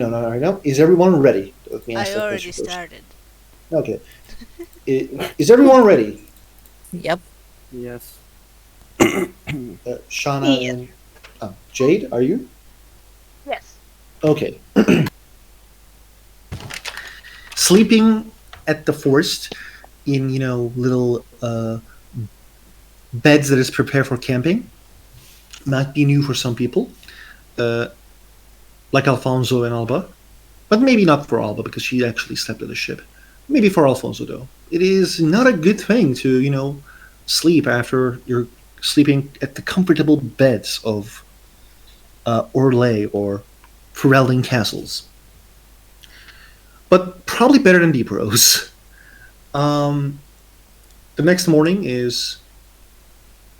No, right now. Is everyone ready? Let me ask I that already question first. started. Okay. Is everyone ready? Yep. Yes. Shauna Yes. and Jade, are you? Yes. Okay. Sleeping at the forest in little beds that is prepared for camping might be new for some people, uh, like Alfonso and Alba, but maybe not for Alba because she actually slept at the ship. Maybe for Alfonso though, it is not a good thing to sleep after you're sleeping at the comfortable beds of Orlais or Ferelden castles, but probably better than Deep Rose. Um, the next morning is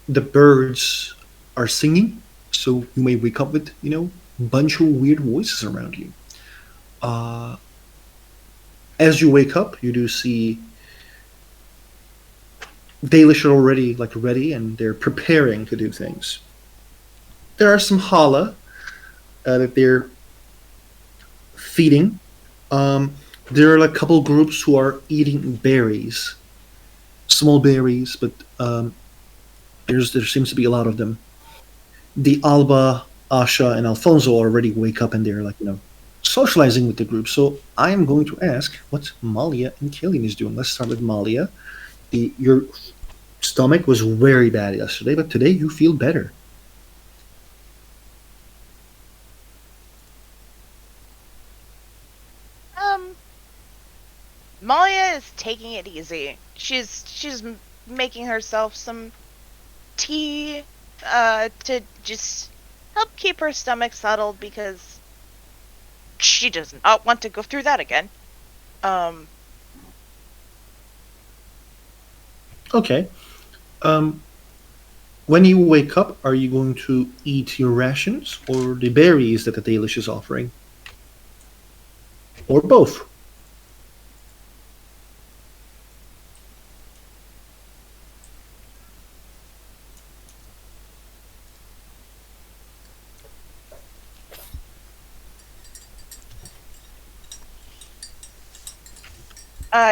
the birds are singing, so you may wake up with a bunch of weird voices around you. Uh, as you wake up, you do see Dalish are already ready and they're preparing to do things. There are some Hala that they're feeding. Um, there are a couple groups who are eating berries, small berries, but there seems to be a lot of them. The Alba, Asha, and Alfonso already wake up and they're socializing with the group. So I am going to ask what Malia and Killian is doing. Let's start with Malia. Your stomach was very bad yesterday, but today you feel better. Um, Malia is taking it easy. She's making herself some tea to just help keep her stomach settled because she does not want to go through that again. Um, Okay. Um, when you wake up, are you going to eat your rations or the berries that the Dalish is offering? Or both?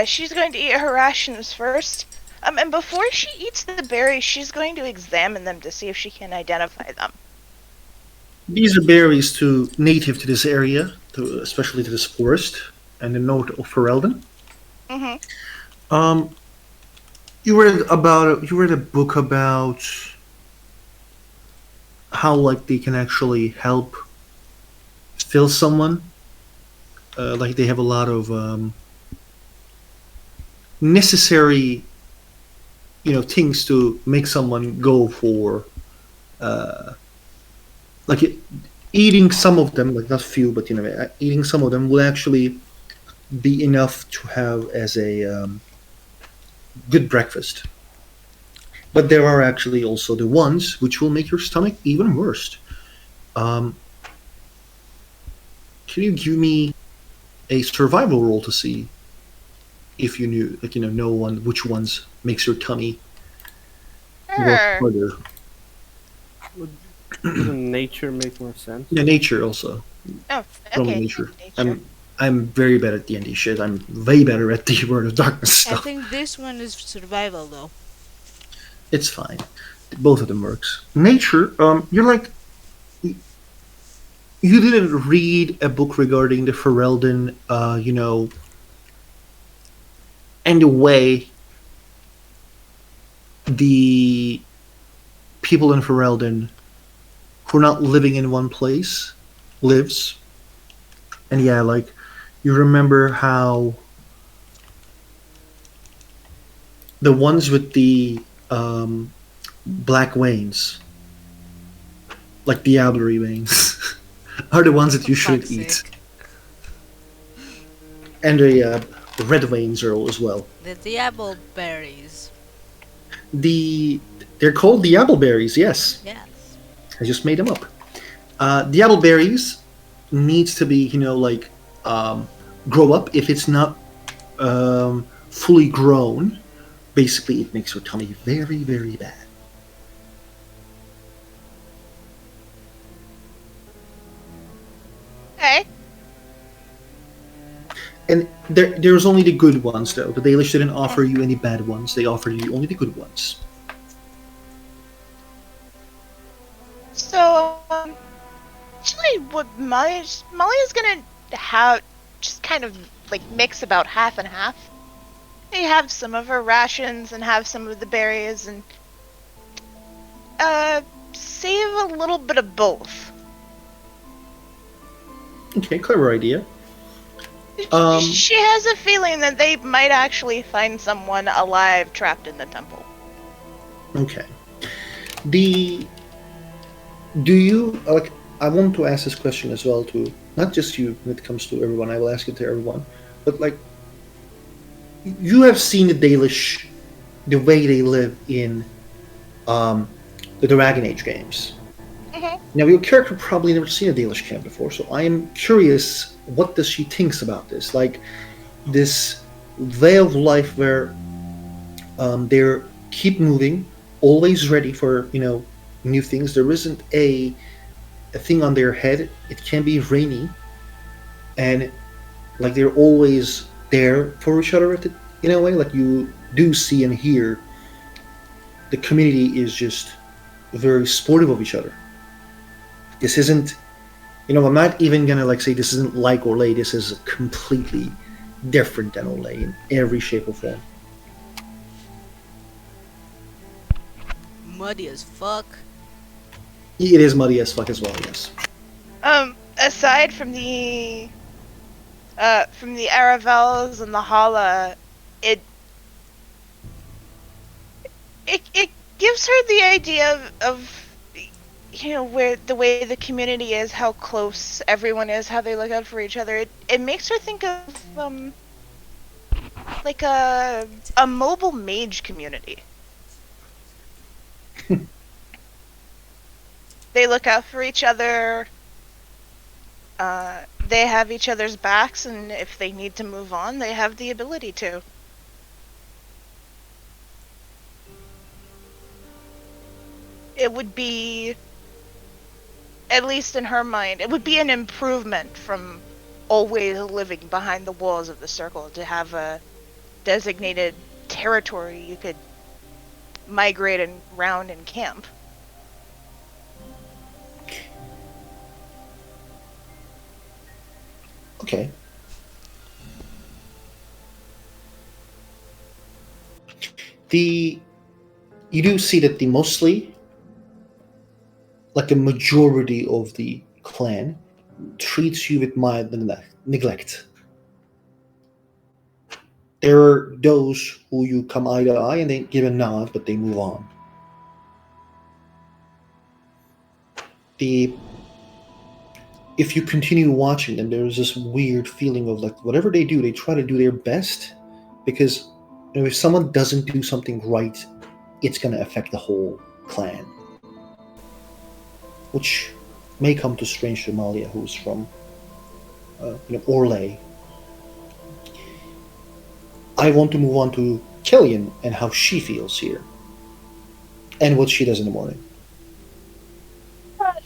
she's going to eat her rations first. And before she eats the berries, she's going to examine them to see if she can identify them. These are berries native to this area, especially to this forest and the north of Ferelden. Mm-hmm. Um, you read a book about how they can actually help fill someone. They have a lot of necessary things to make someone go for uh, like it, eating some of them, like not few, but eating some of them will actually be enough to have as a good breakfast. But there are actually also the ones which will make your stomach even worse. Um, can you give me a survival roll to see if you knew, know one which ones makes your tummy work Sure. harder? Would, wouldn't nature make more sense? Yeah, nature also. Oh, Roll okay. nature. Nature. I'm very bad at D&D shit. I'm way better at the World of Darkness I stuff. think this one is survival though. It's fine. Both of them works. Nature. You're you didn't read a book regarding the Ferelden, and the way the people in Ferelden who are not living in one place lives. And yeah, you remember how the ones with the black veins, like diablerie veins, are the ones that For you shouldn't fuck's eat, sake. and the red veins are as well. The diablo berries. The they're called diableberries. Yes, Yes. I just made them up. Diableberries needs to be um, grow up. If it's not fully grown, basically it makes your tummy very very bad. Okay. And there's only the good ones, though. The Dalish didn't offer you any bad ones. They offered you only the good ones. So, actually, what Molly's gonna have just kind of like mix about half and half. They have some of her rations and have some of the berries and save a little bit of both. Okay, clever idea. She has a feeling that they might actually find someone alive trapped in the temple. Okay. Do you like? I want to ask this question as well to not just you when it comes to everyone. I will ask it to everyone, but like, you have seen the Dalish, the way they live in the Dragon Age games. Mhm. Now, your character probably never seen a Dalish camp before, so I am curious. What does she thinks about this? Like this way of life where they're keep moving, always ready for new things. There isn't a thing on their head. It can be rainy, and like they're always there for each other. In a way, like you do see and hear, the community is just very supportive of each other. This isn't, I'm not even gonna like say this isn't like Orlais. This is completely different than Orlais in every shape or form. Muddy as fuck. It is muddy as fuck as well. Yes. Aside from the Aravels and the Hala, it gives her the idea of where the way the community is, how close everyone is, how they look out for each other. It makes her think of like a mobile mage community. They look out for each other. They have each other's backs, and if they need to move on, they have the ability to. It would be, at least in her mind, it would be an improvement from always living behind the walls of the circle to have a designated territory you could migrate and round and camp. Okay. You do see that the mostly, like the majority of the clan, treats you with mild neglect. There are those who you come eye to eye and they give a nod, but they move on. The If you continue watching them, there's this weird feeling of like whatever they do, they try to do their best, because if someone doesn't do something right, it's going to affect the whole clan, which may come to strange to Malia, who's from Orlais. I want to move on to Killian and how she feels here, and what she does in the morning.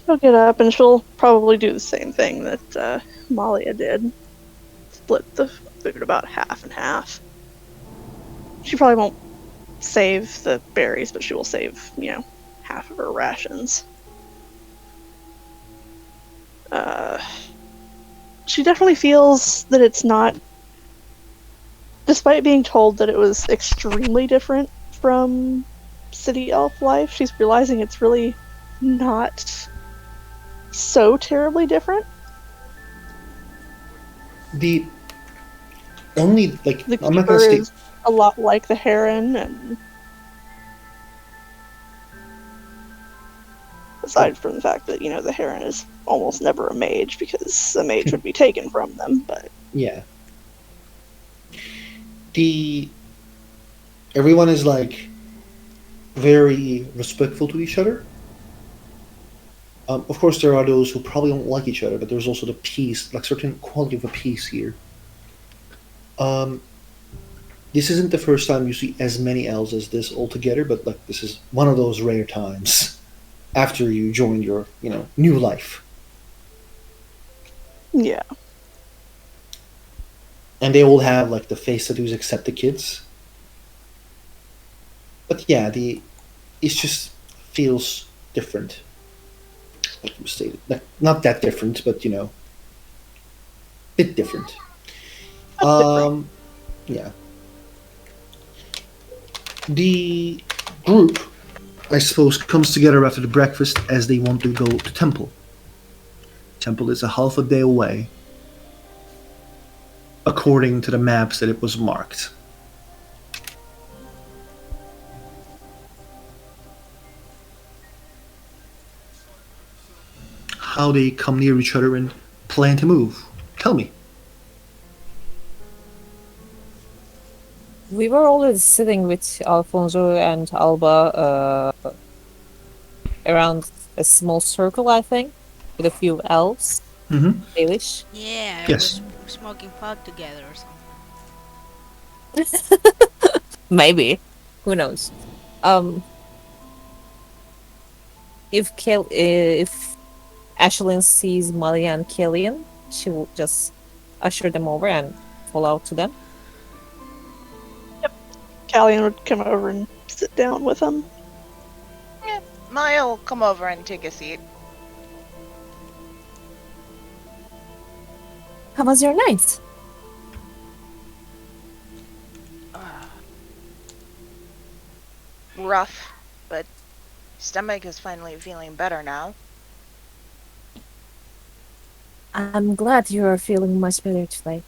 She'll get up and she'll probably do the same thing that Malia did. Split the food about half and half. She probably won't save the berries, but she will save, half of her rations. She definitely feels that it's not, despite being told that it was extremely different from city elf life, she's realizing it's really not so terribly different. The only The I'm not keeper gonna say is a lot like the heron, and aside from the fact that the heron is almost never a mage because a mage would be taken from them, but yeah. Everyone is very respectful to each other. Of course, there are those who probably don't like each other, but there's also the peace, like certain quality of a peace here. This isn't the first time you see as many elves as this altogether, but this is one of those rare times after you join your new life. yeah. and they all have like the face tattoos except the kids. But yeah, it just feels different, like you stated. Not that different, but bit different. Different. Yeah. The group, I suppose, comes together after the breakfast as they want to go to temple. Temple is a half a day away, according to the maps that it was marked. How they come near each other and plan to move. Tell me. We were always sitting with Alfonso and Alba around a small circle, I think, with a few elves. Mm-hmm. Dalish. Yeah, Yes. we're smoking pot together or something. Maybe. Who knows? If Ashlyn sees Molly and Killian, she will just usher them over and fall out to them. Callian would come over and sit down with him. Maya will come over and take a seat. How was your night? Rough, but stomach is finally feeling better now. I'm glad you are feeling much better today.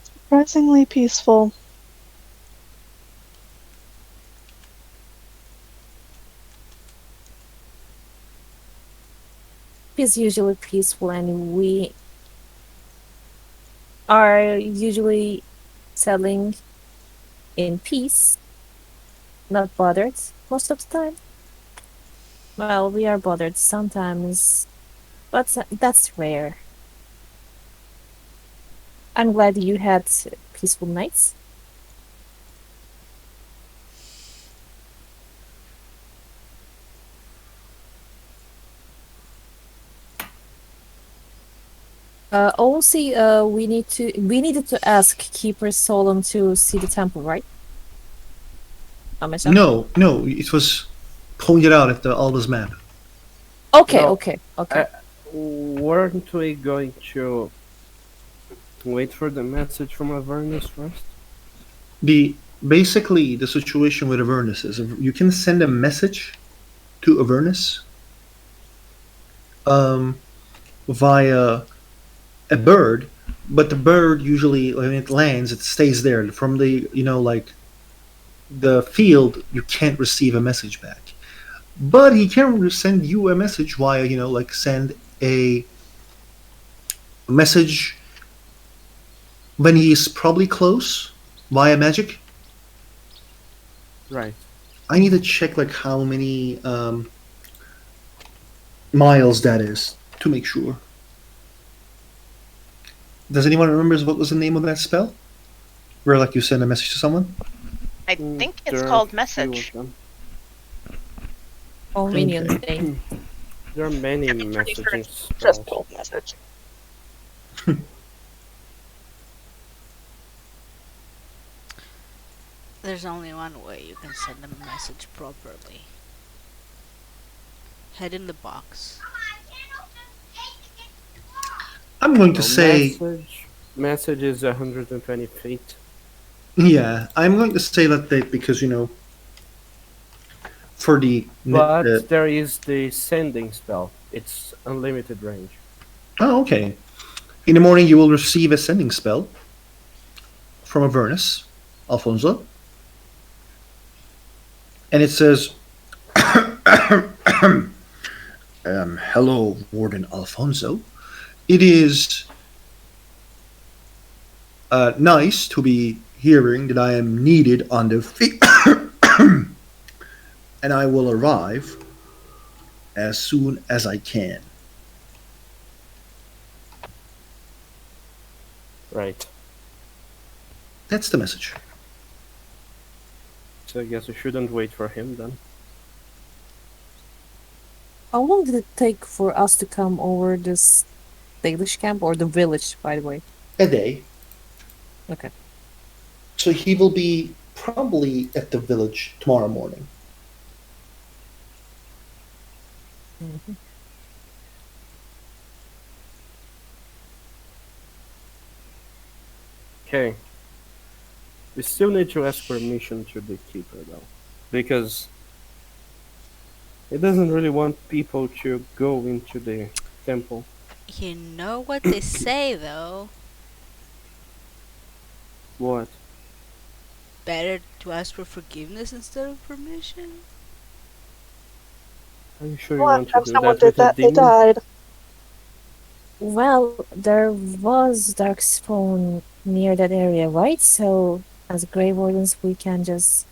Surprisingly peaceful. It's usually peaceful, and we are usually settling in peace, not bothered most of the time. Well, we are bothered sometimes, but that's rare. I'm glad you had peaceful nights. Also, we needed to ask Keeper Solon to see the temple, right? Amazon? No, it was pointed out at the Alba's map. Okay, No, okay. Weren't we going to wait for the message from Avernus first? Basically the situation with Avernus is you can send a message to Avernus via a bird, but the bird usually when it lands it stays there. From the like the field you can't receive a message back. But he can send you a message via like send a message when he's probably close via magic. Right. I need to check like how many miles that is to make sure. Does anyone remember what was the name of that spell? Where like you send a message to someone? I think it's There are called few message. of them. All minions day. There are many Pretty sure messaging it's just spells. called message. There's only one way you can send a message properly. Head in the box. I'm going to So say message is 120 feet. yeah. I'm going to say that because for the But there is the sending spell. It's unlimited range. oh okay. In the morning you will receive a sending spell from Avernus, Alfonso, and it says, "Hello, Warden Alfonso. It is nice to be hearing that I am needed on the field, and I will arrive as soon as I can." Right. That's the message. So I guess we shouldn't wait for him then. How long did it take for us to come over this Dalish camp or the village, by the way? A day. Okay. So he will be probably at the village tomorrow morning. Mhm. Okay. We still need to ask permission to the keeper though, because he doesn't really want people to go into the temple. You know what they say though. What? Better to ask for forgiveness instead of permission. Are you sure you Last want to time do someone that did with a that, they demon? died. Well, there was Darkspawn near that area, right? So, as Grey Wardens, we can just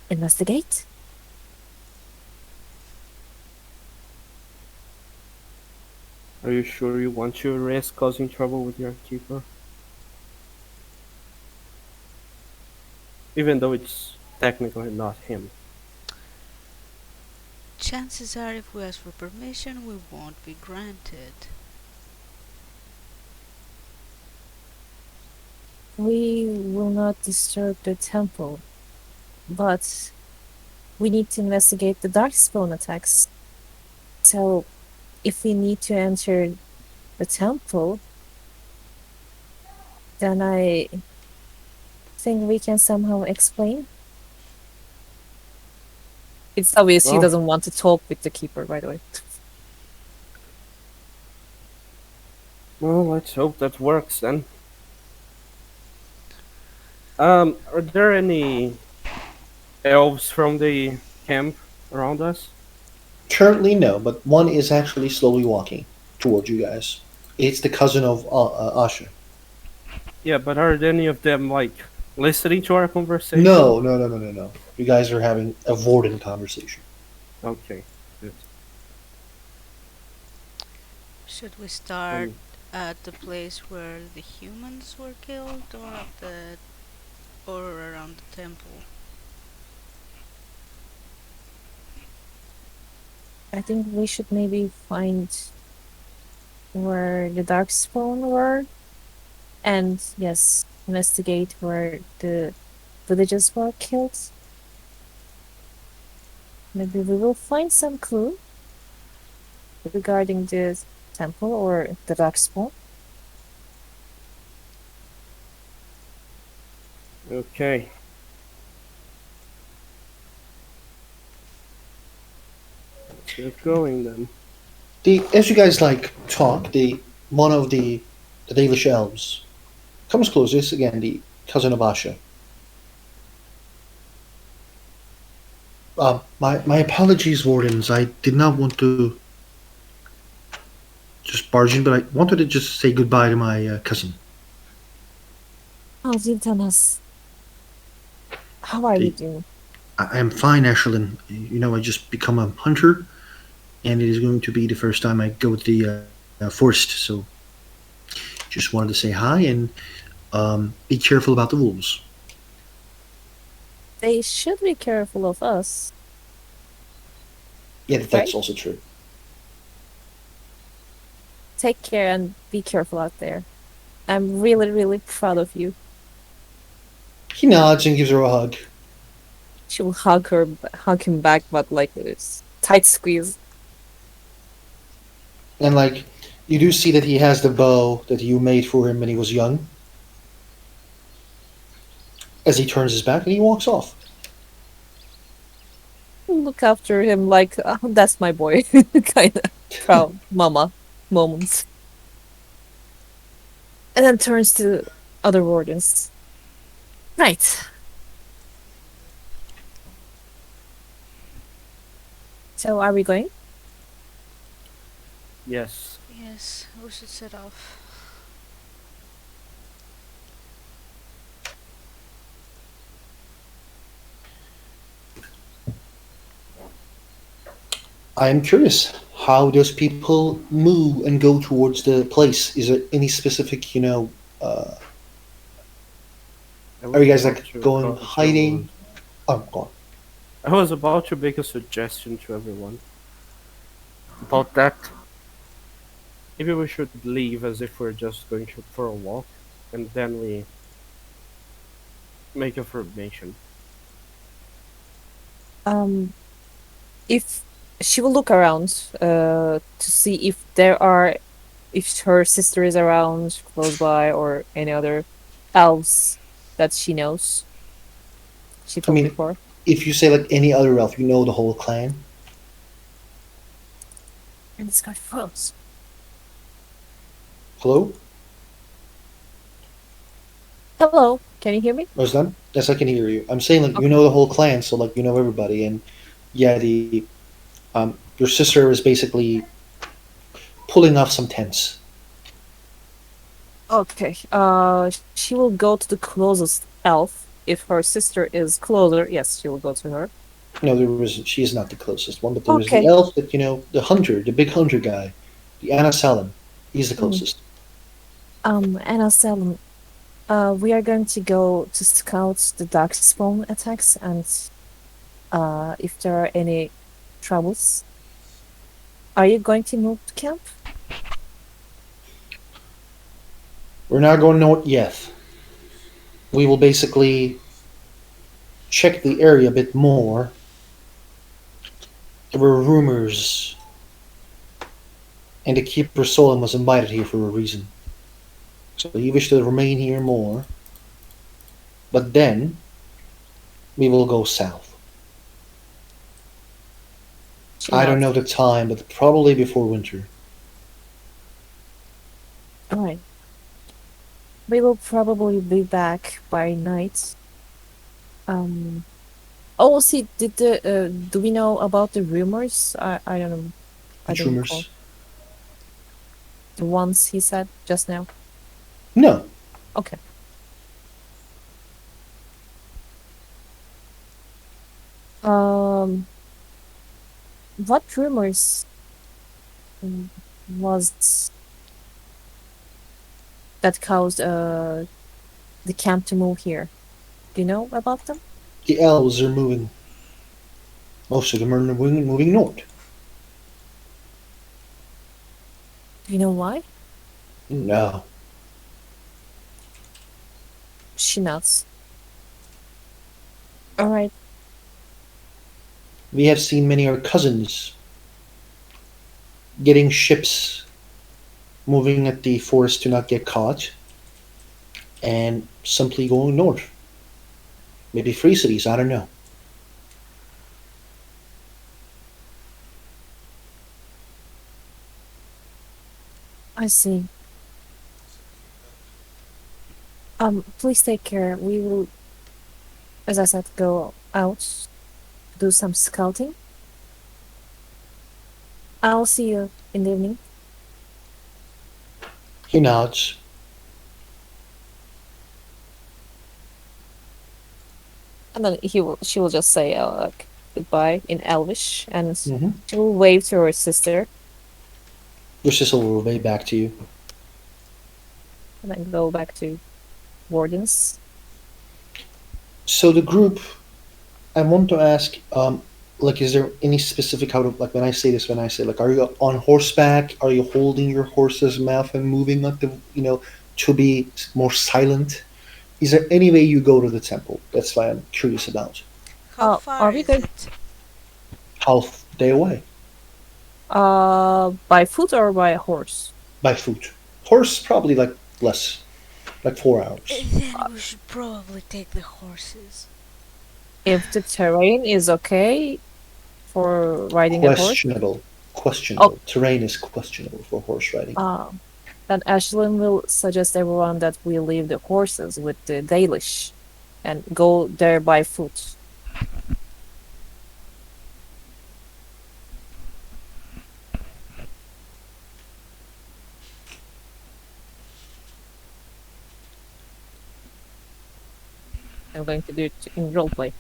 investigate. Are you sure you want to risk causing trouble with your keeper? Even though it's technically not him. Chances are, if we ask for permission, we won't be granted. We will not disturb the temple, but we need to investigate the Darkspawn attacks. So, if we need to enter the temple, then I think we can somehow explain. It's obvious he Well, doesn't want to talk with the keeper, by the way. let's hope that works then. Are there any elves from the camp around us? Currently, no, but one is actually slowly walking towards you guys. It's the cousin of Asha. Yeah, but are any of them like listening to our conversation? No, no, no, no, no, no. You guys are having a Vordan conversation. Okay, good. Should we start Um, at the place where the humans were killed, or around the temple? I think we should maybe find where the Darkspawn were, and yes, investigate where the villagers were killed. Maybe we will find some clue regarding the temple or the Darkspawn. okay. Let's get going then. As you guys like talk, one of the Dalish elves comes closest again, the cousin of Asha. My apologies, Wardens. I did not want to just barge in, but I wanted to just say goodbye to my cousin. Oh, Zintanas, how are you The, doing? I am fine, Ashelin. You know, I just become a hunter, and it is going to be the first time I go to the forest. So, just wanted to say hi and be careful about the wolves. They should be careful of us, Yeah, that's right? also true. Take care and be careful out there. I'm really, really proud of you. He nods and gives her a hug. She will hug him back, but like this tight squeeze. And like, you do see that he has the bow that you made for him when he was young. As he turns his back and he walks off. Look after him like, oh, that's my boy. Kind of proud mama moments. And then turns to other wardens. Right. So are we going? Yes. Yes, we should set off. I am curious. How does people move and go towards the place? Is there any specific, I are was you guys about like to going to hiding? Oh, go on. I was about to make a suggestion to everyone. about that. Maybe we should leave as if we're just going for a walk, and then we make a formation. Um, if she will look around to see if if her sister is around close by or any other elves that she knows. She I told mean, before. if you say like any other elf, you know the whole clan. And this guy froze. Hello? Hello, can you hear me? Was done? Yes, I can hear you. I'm saying like you Okay. know the whole clan, so like you know everybody, and yeah, the your sister is basically pulling off some tents. Okay. She will go to the closest elf. If her sister is closer, yes, she will go to her. No, there was she is not the closest one, but there is the Okay. elf that you know, the hunter, the big hunter guy, the Anasalan. He's the Mm. closest. Anna Salem, we are going to go to scout the darkspawn attacks and if there are any troubles. Are you going to move to camp? We're not going north yet. We will basically check the area a bit more. There were rumors, and the Keeper Solon was invited here for a reason. So he wished to remain here more. But then we will go south. She I don't nods. know the time, but probably before winter. Alright. We will probably be back by night. Oh, see, do we know about the rumors? I don't know. I Which don't recall. rumors? The ones he said just now. No. Okay. Um, what rumors was that caused the camp to move here? Do you know about them? The elves are moving. Most of them are moving north. Do you know why? No. She nods. All right. We have seen many of our cousins getting ships moving at the forest to not get caught and simply going north. Maybe free cities, I don't know. I see. Please take care. We will, as I said, go out, do some scouting. I'll see you in the evening. He nods. And then she will just say like, goodbye in Elvish, and Mm-hmm. she will wave to her sister, Your sister will wave back to you. and then go back to Warden's. So the group, I want to ask, like, is there any specific how to like when I say this, when I say like, are you on horseback? Are you holding your horse's mouth and moving at the, to be more silent? Is there any way you go to the temple? That's why I'm curious about. How Are far we is going it? Half day away By foot or by horse? by foot. Horse probably like less, like 4 hours. Then we should probably take the horses. If the terrain is okay for riding a horse, Questionable. Questionable. Terrain is questionable for horse riding. then Ashlyn will suggest everyone that we leave the horses with the Dalish and go there by foot. I'm going to do it in roleplay.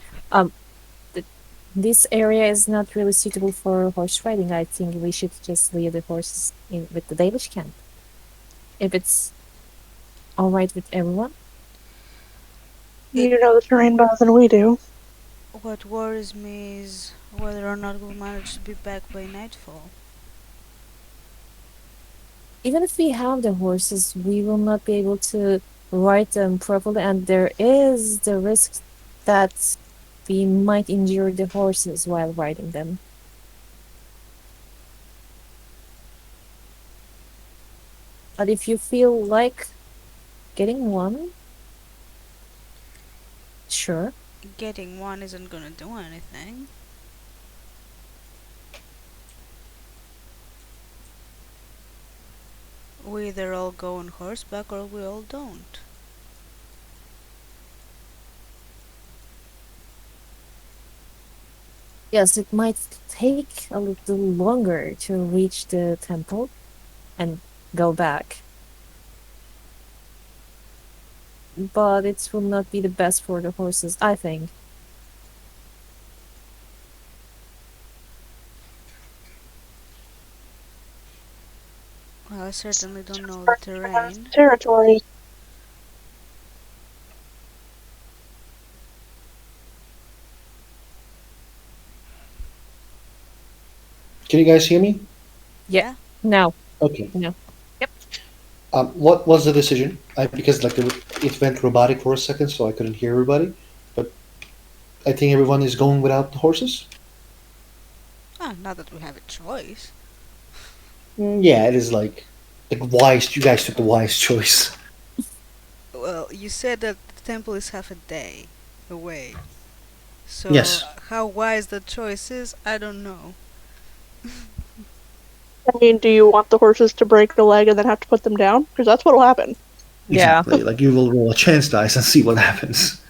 This area is not really suitable for horse riding. I think we should just leave the horses in with the Dalish camp. If it's all right with everyone. You know the terrain better than we do. What worries me is whether or not we'll manage to be back by nightfall. even if we have the horses, we will not be able to ride them properly, and there is the risk that we might injure the horses while riding them. But if you feel like getting one, sure. Getting one isn't gonna do anything. We either all go on horseback or we all don't. Yes, it might take a little longer to reach the temple and go back. But it will not be the best for the horses, I think. Well, I certainly don't know the terrain. Territory. Can you guys hear me? Yeah. Now, Okay. No. Yep. What was the decision? Because like it went robotic for a second, so I couldn't hear everybody. But I think everyone is going without the horses. Ah, not that we have a choice. Yeah, it is like wise. You guys took the wise choice. Well, you said that the temple is half a day away. So Yes. how wise the choice is, I don't know. I mean, do you want the horses to break a leg and then have to put them down? Because that's what'll happen. Yeah. Exactly. Like you will roll a chance dice and see what happens.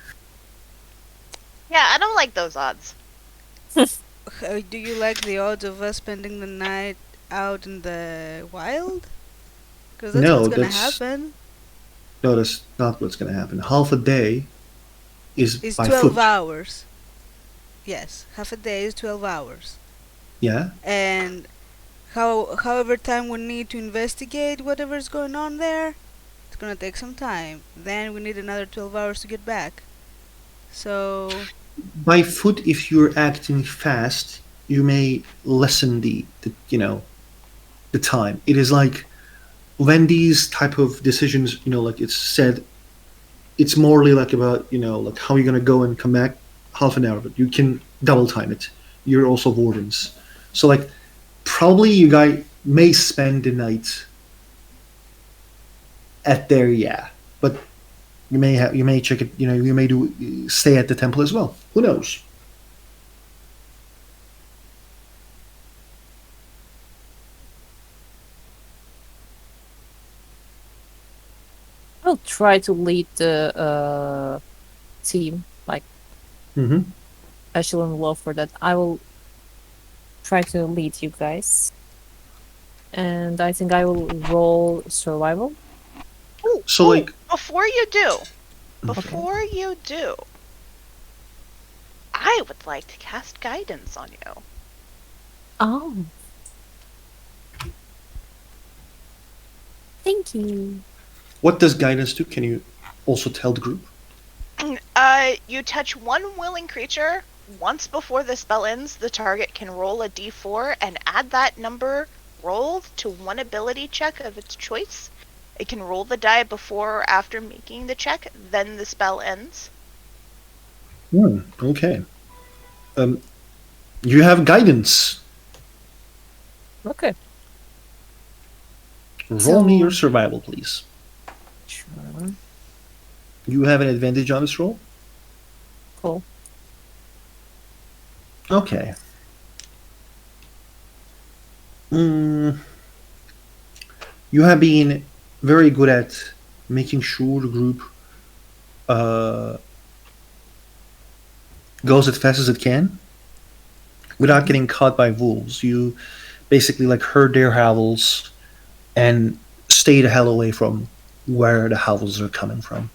Yeah, I don't like those odds. Do you like the odds of us spending the night out in the wild? Because that's No, what's gonna that's- happen. No, that's not what's going to happen. Half a day is It's by 12 foot. hours. Yes, half a day is 12 hours. Yeah. And however time we need to investigate whatever's going on there, it's gonna take some time. Then we need another 12 hours to get back. So, By foot, if you're acting fast, you may lessen the the time. It is like when these type of decisions, like it's said, it's morely like about like how you're gonna go and come back half an hour, but you can double time it. You're also wardens, so like probably you guys may spend the night at there, yeah, but you may check it. You may do stay at the temple as well. Who knows? I'll try to lead the team, like Mm-hmm. echelon low for that. I will try to lead you guys. And I think I will roll survival. Ooh, So, ooh, like- before you do, I would like to cast guidance on you. Oh. Thank you. What does guidance do? Can you also tell the group? You touch one willing creature once before the spell ends. The target can roll a d4 and add that number rolled to one ability check of its choice. It can roll the die before or after making the check. Then the spell ends. Okay. You have guidance. Okay. Roll me So- your survival, please. Sure. You have an advantage on this roll. Cool. Okay. You have been very good at making sure the group goes as fast as it can without getting caught by wolves. You basically like heard their howls and stay the hell away from where the howls are coming from.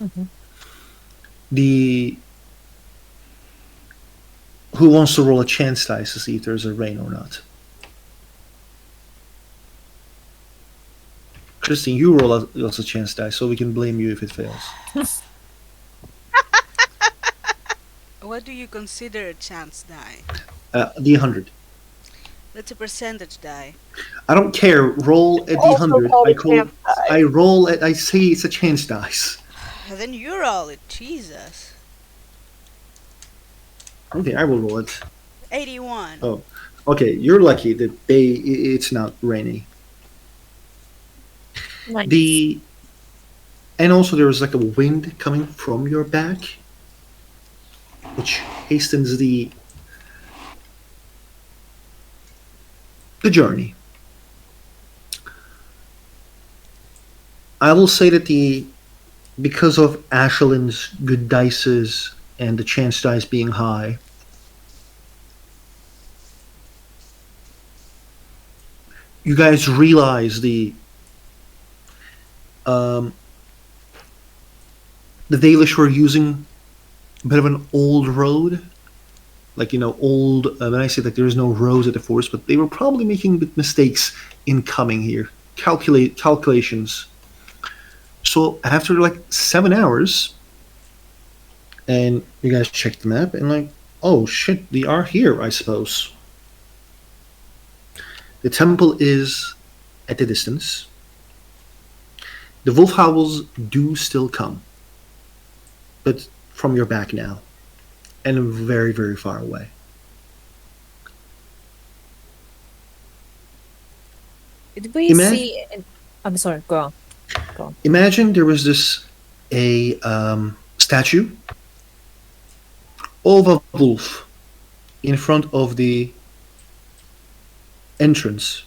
Mhm. The Who wants to roll a chance dice to see if there's a rain or not? Christine, you roll us a chance dice so we can blame you if it fails. what do you consider a chance die? D100. That's a percentage die. I don't care. Roll at Also D100. called I a call. chance die. I roll at. I say it's a chance dice. Then you roll it. Jesus. Okay, I will roll it. 81. Oh, okay. You're lucky that it's not rainy. Nice. And also there was like a wind coming from your back, which hastens the journey. I will say that because of Ashelin's good dices and the chance dice being high, you guys realize the Dalish were using a bit of an old road, like old. When I say that there is no roads at the forest, but they were probably making mistakes in coming here, calculations. So after like 7 hours, and you guys check the map and like, oh shit, they are here, I suppose. The temple is at a distance. The wolf howls do still come, but from your back now, and very, very far away. Did we Ima- see? I'm sorry. Go on. Imagine there was a statue of a wolf in front of the entrance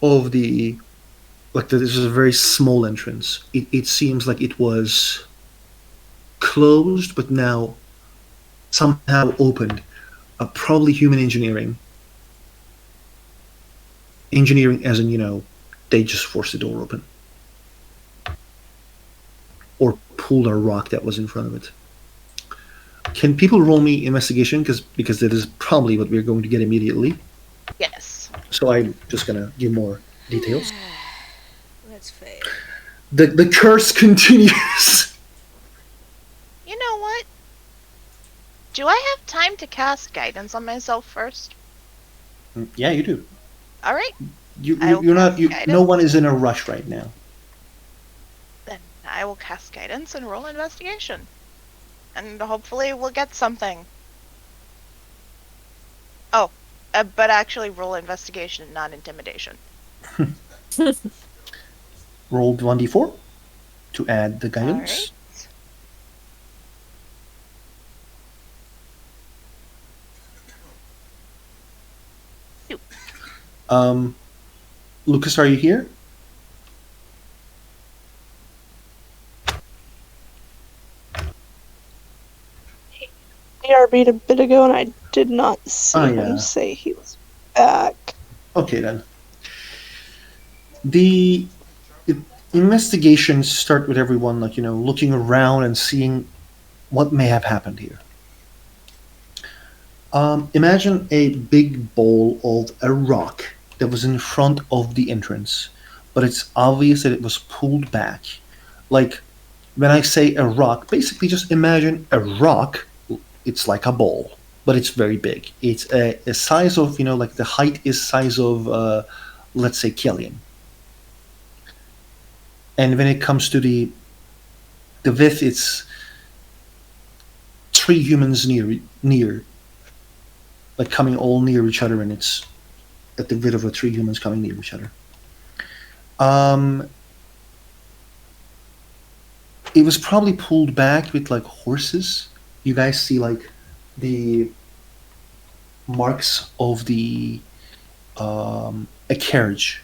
of the, like, this is a very small entrance. It seems like it was closed but now somehow opened. Probably human engineering as in they just forced the door open or pulled a rock that was in front of it. Can people roll me investigation, because that is probably what we're going to get immediately. Yes. So I'm just gonna give more details. Let's fail. The curse continues. You know what? Do I have time to cast guidance on myself first? Yeah, you do. All right. You're not. No Guidance. one is in a rush right now. Then I will cast guidance and roll investigation. And hopefully we'll get something. Oh, but actually roll investigation, not intimidation. Roll 1d4 to add the guidance. Lucas, are you here? ARB'd a bit ago, and I did not see Oh, him yeah. say he was back. Okay then. The investigations start with everyone looking around and seeing what may have happened here. Imagine a big bowl of a rock that was in front of the entrance, but it's obvious that it was pulled back. Like, when I say a rock, basically just imagine a rock. It's like a bowl, but it's very big. It's a size of, like the height is size of, let's say, Killian. And when it comes to the width, it's 3 humans near, like coming all near each other, and it's at the width of 3 humans coming near each other. It was probably pulled back with like horses. You guys see like the marks of a carriage.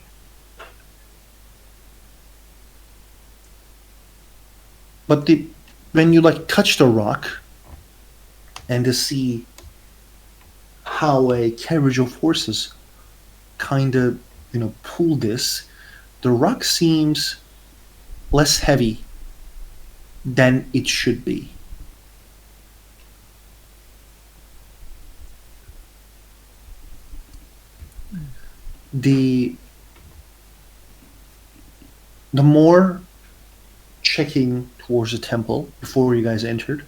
But when you like touch the rock and to see how a carriage of horses kind of pull this, the rock seems less heavy than it should be. The more checking towards the temple before you guys entered,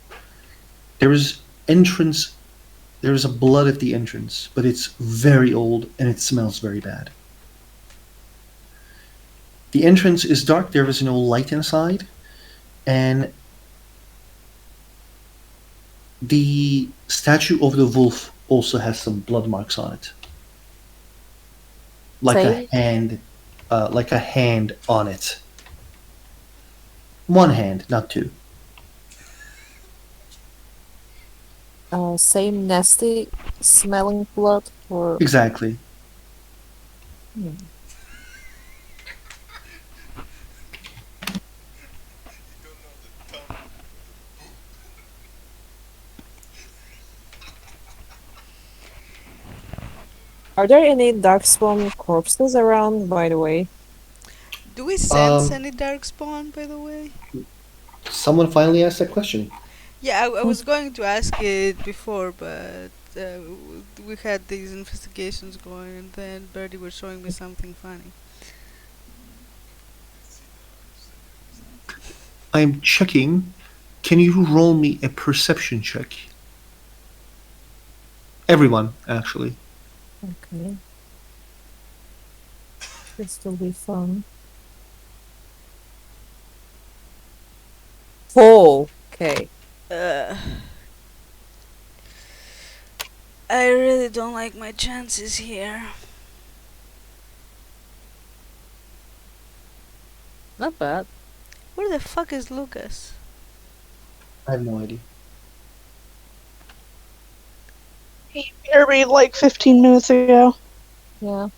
there is entrance There's a blood at the entrance, but it's very old and it smells very bad. The entrance is dark, there is no light inside, and the statue of the wolf also has some blood marks on it. Like Same. like a hand on it. One hand, not two. Same nasty smelling blood or Exactly. are there any darkspawn corpses around, by the way? Do we sense Um, any darkspawn, by the way? Someone finally asked that question. Yeah, I was going to ask it before, but we had these investigations going, and then Birdie was showing me something funny. I'm checking. Can you roll me a perception check? Everyone, actually. Okay. This will be fun. Oh, okay. I really don't like my chances here. Not bad. Where the fuck is Lucas? I have no idea. He buried like 15 minutes ago. Yeah.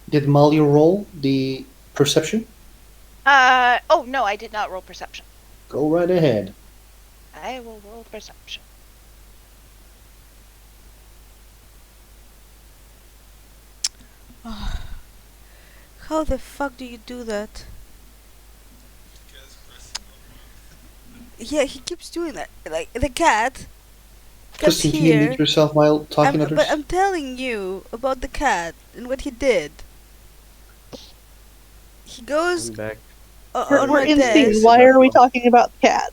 Did Molly roll the perception? Oh no, I did not roll perception. Go right ahead. I will roll perception. How the fuck do you do that? Yeah, he keeps doing that. Like the cat gets Kristen, can you here. mute yourself while talking others? But I'm telling you about the cat and what he did. He goes I'm back. on We're my in desk scene. Why are we talking about the cat?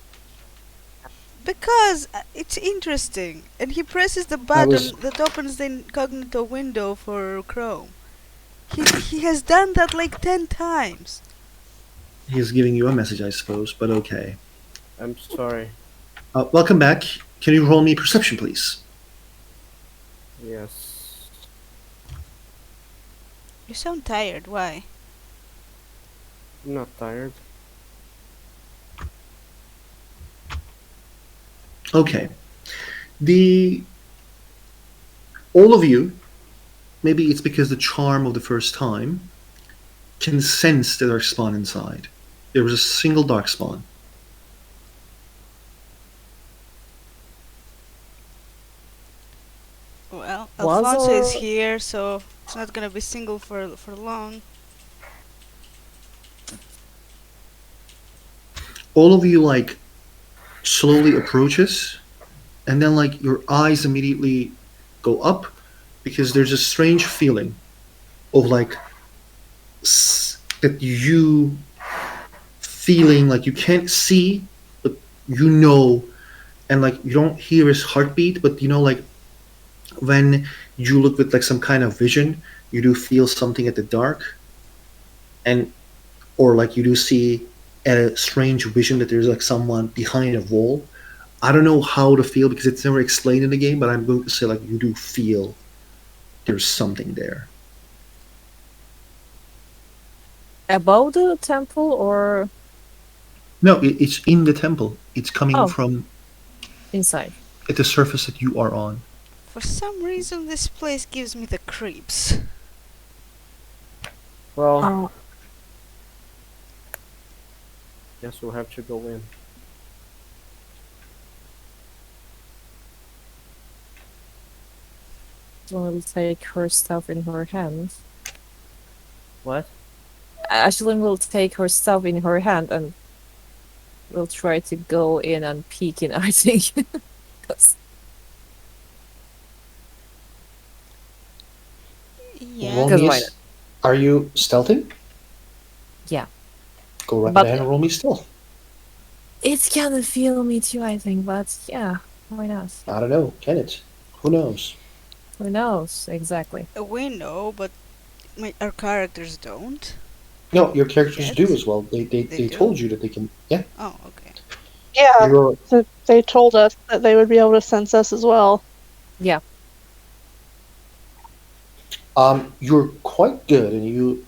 because it's interesting, and he presses the I button was- that opens the incognito window for Chrome. He has done that like 10 times. He's giving you a message, I suppose, but okay. I'm sorry. Welcome back. Can you roll me perception, please? Yes. You sound tired. Why? I'm not tired. Okay. All of you, maybe it's because the charm of the first time, can sense the darkspawn inside. There was a single darkspawn. Well, Was Alfonso is or- here, so it's not gonna be single for long. All of you like slowly approaches, and then like your eyes immediately go up because there's a strange feeling of like that you feeling like you can't see, but you know, and like you don't hear his heartbeat, but you know, like when you look with like some kind of vision, you do feel something at the dark, and or like you do see a strange vision that there's like someone behind a wall. I don't know how to feel because it's never explained in the game, but I'm going to say like you do feel there's something there. Above the temple or No, it's in the temple. It's coming Oh. from inside? at the surface that you are on. For some reason, this place gives me the creeps. Well, Oh, guess we'll have to go in. will take her stuff in her hand. What? Ashlyn will take her stuff in her hand and will try to go in and peek in. I think. 'Cause- Yeah. Roll Because me a why s- Are you stealthing? Yeah. Go right But ahead and roll me stealth. it's gonna feel me too, I think. But yeah, why not? I don't know. Can it? Who knows? Who knows exactly? We know, but our characters don't. No, your characters Yet. do as well. They They do? told you that they can. Yeah, Oh, okay. Yeah, you're they told us that they would be able to sense us as well. Yeah. you're quite good, and you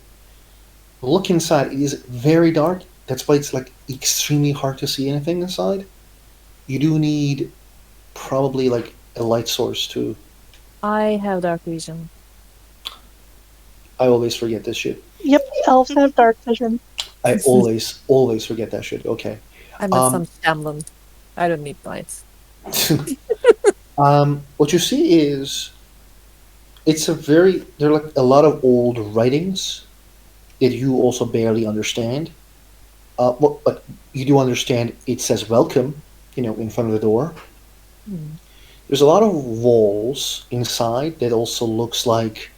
look inside. It is very dark. That's why it's like extremely hard to see anything inside. You do need probably like a light source to. I have dark vision. I always forget this shit. Yep, elves have dark vision. I always forget that shit. Okay. I'm not Um, some Shamlin. I don't need lights. what you see is it's a very there are like a lot of old writings that you also barely understand. But you do understand it says welcome, in front of the door. Hmm. There's a lot of walls inside that also looks like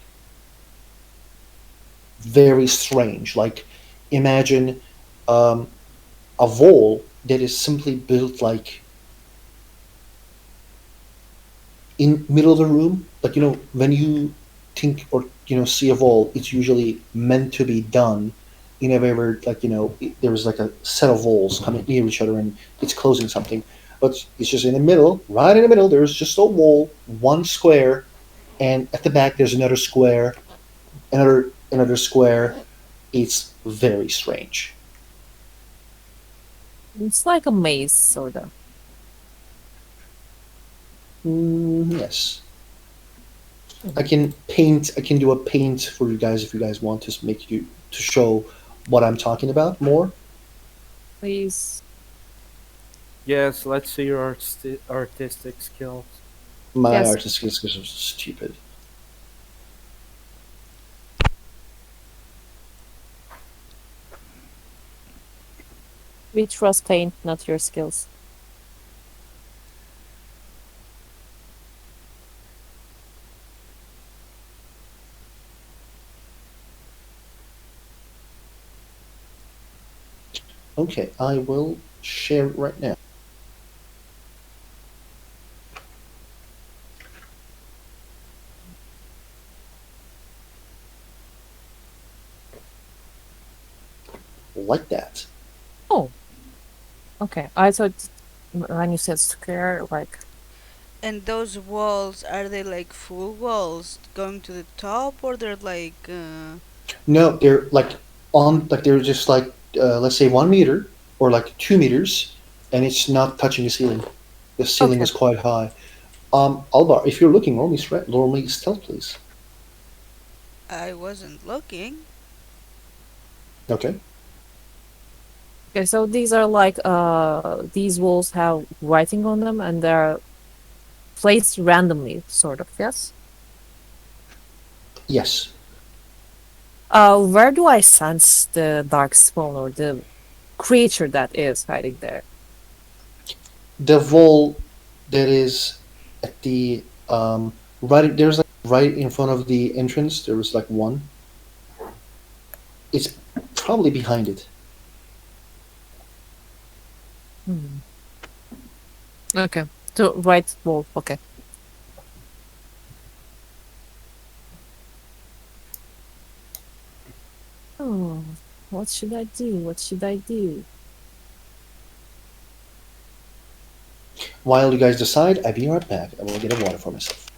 very strange. Like imagine um, a wall that is simply built like in middle of the room. Like when you think or see a wall, it's usually meant to be done in a way where like there was like a set of walls coming near each other and it's closing something. But it's just in the middle, right in the middle. There's just a wall, one square, and at the back there's another square, another square. It's very strange. It's like a maze, sort of. Yes. I can paint. I can do a paint for you guys if you guys want to make you to show what I'm talking about more. Please. Yes, let's see your artistic skills. My Yes. artistic skills are stupid. We trust paint, not your skills. Okay, I will share it right now. Like that. Oh. Okay. I thought when you said square, like And those walls, are they like full walls going to the top, or they're like No, they're like they're just like let's say 1 meter or like 2 meters, and it's not touching the ceiling. The ceiling Okay. is quite high. Alvar, if you're looking, roll me stealth, please. I wasn't looking. Okay. okay, so these are like these walls have writing on them and they're placed randomly, sort of, yes? Yes. Where do I sense the dark spawn or the creature that is hiding there? The wall that is at the right there's like right in front of the entrance. There was like one. It's probably behind it. Hmm. Okay. So right wall, okay. Oh, what should I do? What should I do? While you guys decide, I'll be right back. I will get a water for myself.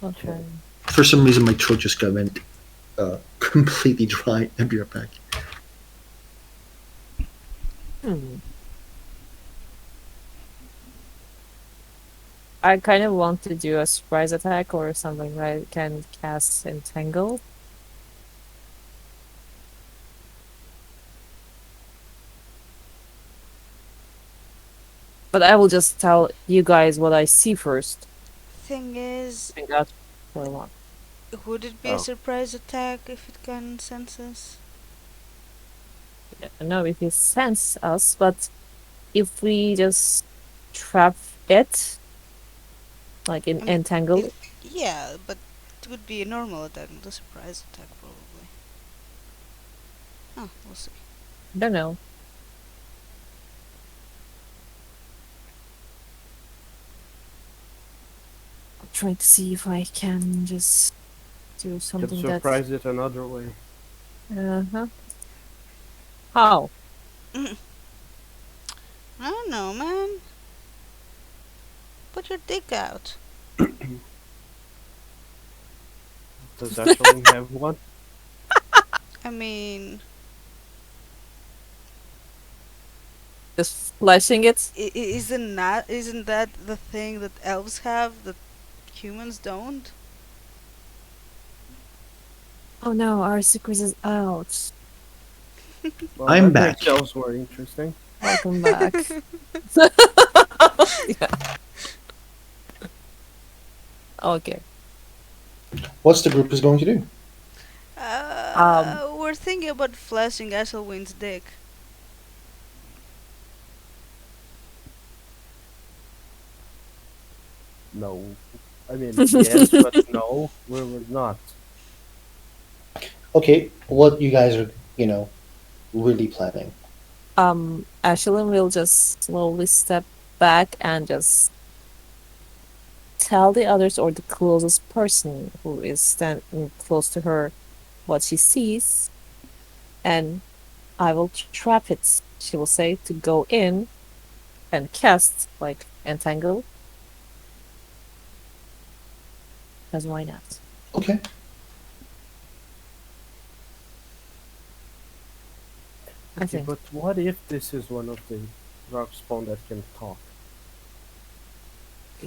Okay. For some reason, my throat just went completely dry. I'll be right back. Hmm. I kind of want to do a surprise attack or something that I can cast Entangle. But I will just tell you guys what I see first. Thing is, And that's what I want. would it be Oh. a surprise attack if it can sense us? I know if it sense us, but if we just trap it, like in mean, Entangle, Yeah, but it would be a normal attack, not a surprise attack, probably. Oh, we'll see. Don't know. I'm trying to see if I can just do Can something that's. surprise it another way. Uh-huh. How? I don't know, man. Put your dick out. Does actually have one? I mean, Just flashing it? isn't that the thing that elves have that humans don't? Oh no, our secret is out. Well, I'm that back. makes elves more interesting. Welcome back. Yeah. Okay. What's the group is going to do? We're thinking about flashing Esselwyn's dick. No. I mean, yes, but no, we're not. Okay, what you guys are, really planning? Ashlyn will just slowly step back and just tell the others or the closest person who is standing close to her what she sees, and I will trap it, she will say, to go in and cast, like, entangle. Because why not? Okay. I Okay, think. but what if this is one of the Darkspawn that can talk?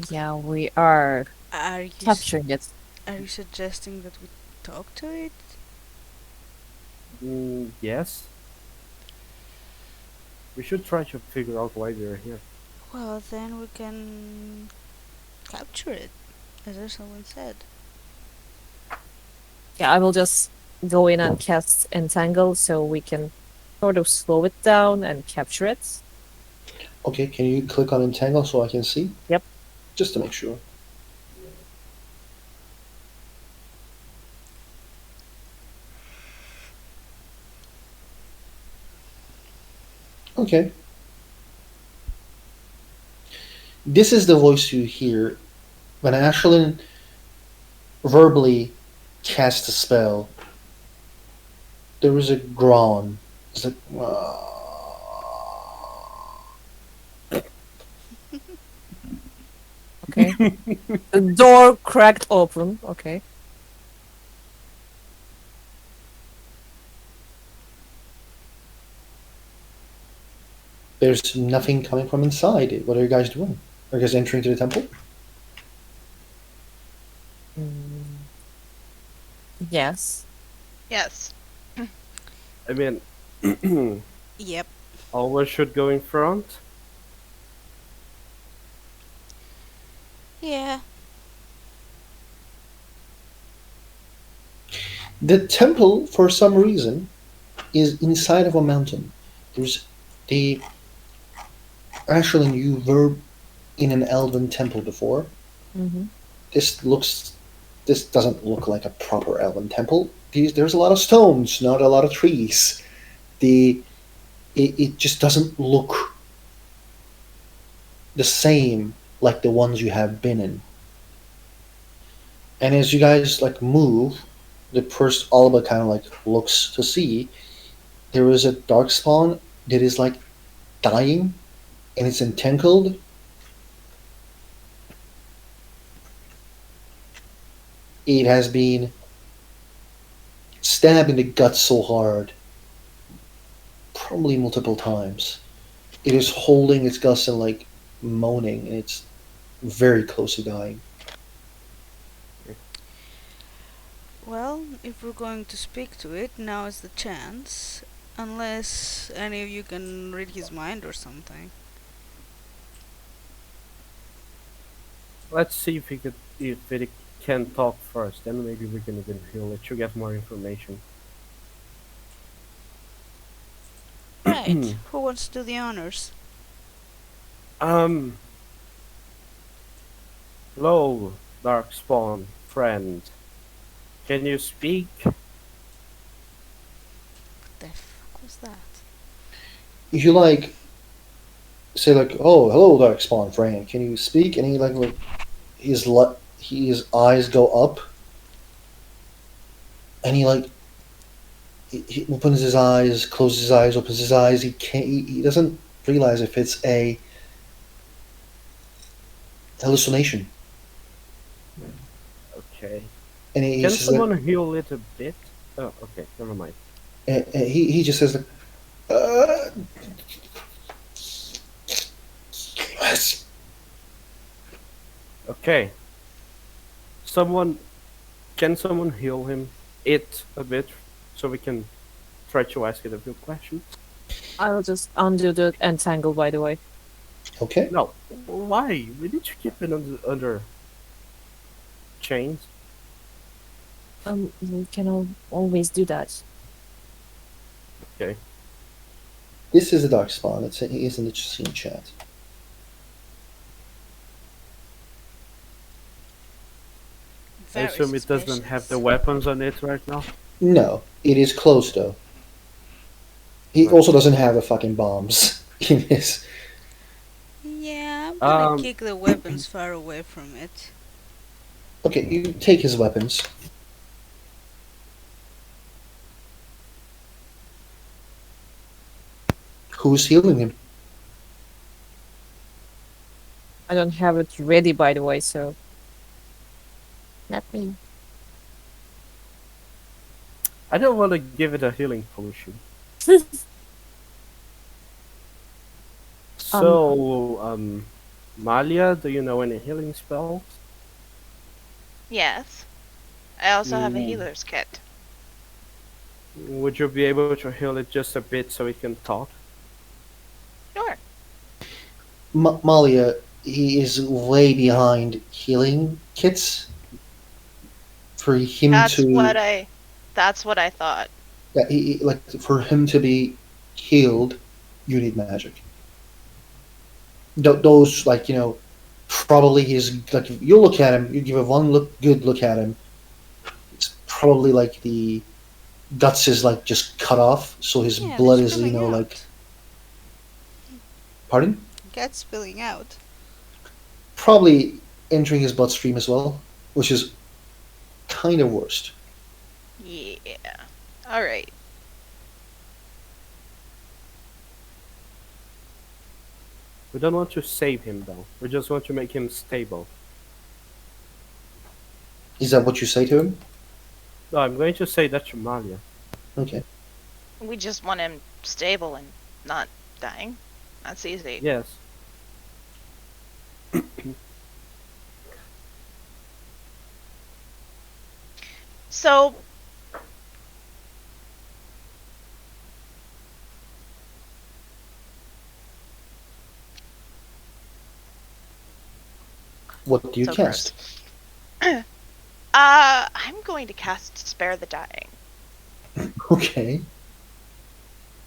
Yeah, we are Are you capturing it. are you suggesting that we talk to it? Yes. We should try to figure out why they're here. Well, then we can capture it, as someone said. Yeah, I will just go in and cast entangle so we can sort of slow it down and capture it. Okay, can you click on Entangle so I can see? Yep. Just to make sure. Okay. This is the voice you hear when Ashlyn verbally casts a spell. There is a groan. It's like, Okay. The door cracked open. Okay. there's nothing coming from inside. What are you guys doing? Are you guys entering to the temple? Mm, yes. Yes. I mean, Yep. always should go in front. Yeah. The temple, for some reason, is inside of a mountain. There's the Ashlyn, you were in an elven temple before. Mm-hmm. This doesn't look like a proper elven temple. There's a lot of stones, not a lot of trees. It just doesn't look the same like the ones you have been in. And as you guys like move, the first Alba kind of like looks to see there is a dark spawn that is like dying and it's entangled. It has been stabbed in the gut so hard, probably multiple times. It is holding its guts and like moaning, and it's very close to dying. Well, if we're going to speak to it, now is the chance. Unless any of you can read his mind or something. Let's see if it can talk first. Then maybe we can even let you get more information. Right. Who wants to do the honors? Um. Hello, Darkspawn friend. Can you speak? What the fuck was that? you like say like, "Oh, hello, Darkspawn friend. Can you speak?" And he like his eyes go up, and he like he opens his eyes, closes his eyes, opens his eyes. He can't. He doesn't realize if it's a hallucination, Okay. and he Can says like, someone heal it a bit? Oh, okay. Never mind. and he just says like, uh, yes. Okay. Someone, can someone heal him it a bit so we can try to ask it a few questions? I'll just undo the entangle, by the way. Okay. No. Why? We need to keep it under chains. We can always do that. Okay. This is a Darkspawn. He is in the scene chat. I Very assume it doesn't have the suspicious. weapons on it right now. No, it is closed though. He Right. also doesn't have the fucking bombs in his. Yeah, I'm gonna Um, kick the weapons far away from it. Okay, you take his weapons. Who's healing him? I don't have it ready, by the way, so. Not me. I don't want to give it a healing potion. So, Malia, do you know any healing spells? Yes. I also have a Mm. healer's kit. Would you be able to heal it just a bit so it can talk? Sure. Malia, he is way behind healing kits. For him That's to what I thought. yeah, like for him to be healed, you need magic. Those like probably his like if you look at him, you give a good look at him. It's probably like the guts is like just cut off, so his Yeah, blood they're is spilling out. like. Pardon? Cat's spilling out. Probably entering his bloodstream as well, which is kind of worst. Yeah. All right. We don't want to save him though. We just want to make him stable. Is that what you say to him? No, I'm going to say that to Malia. Okay. We just want him stable and not dying. That's easy. Yes. So, What do you so cast? gross. I'm going to cast Spare the Dying. Okay.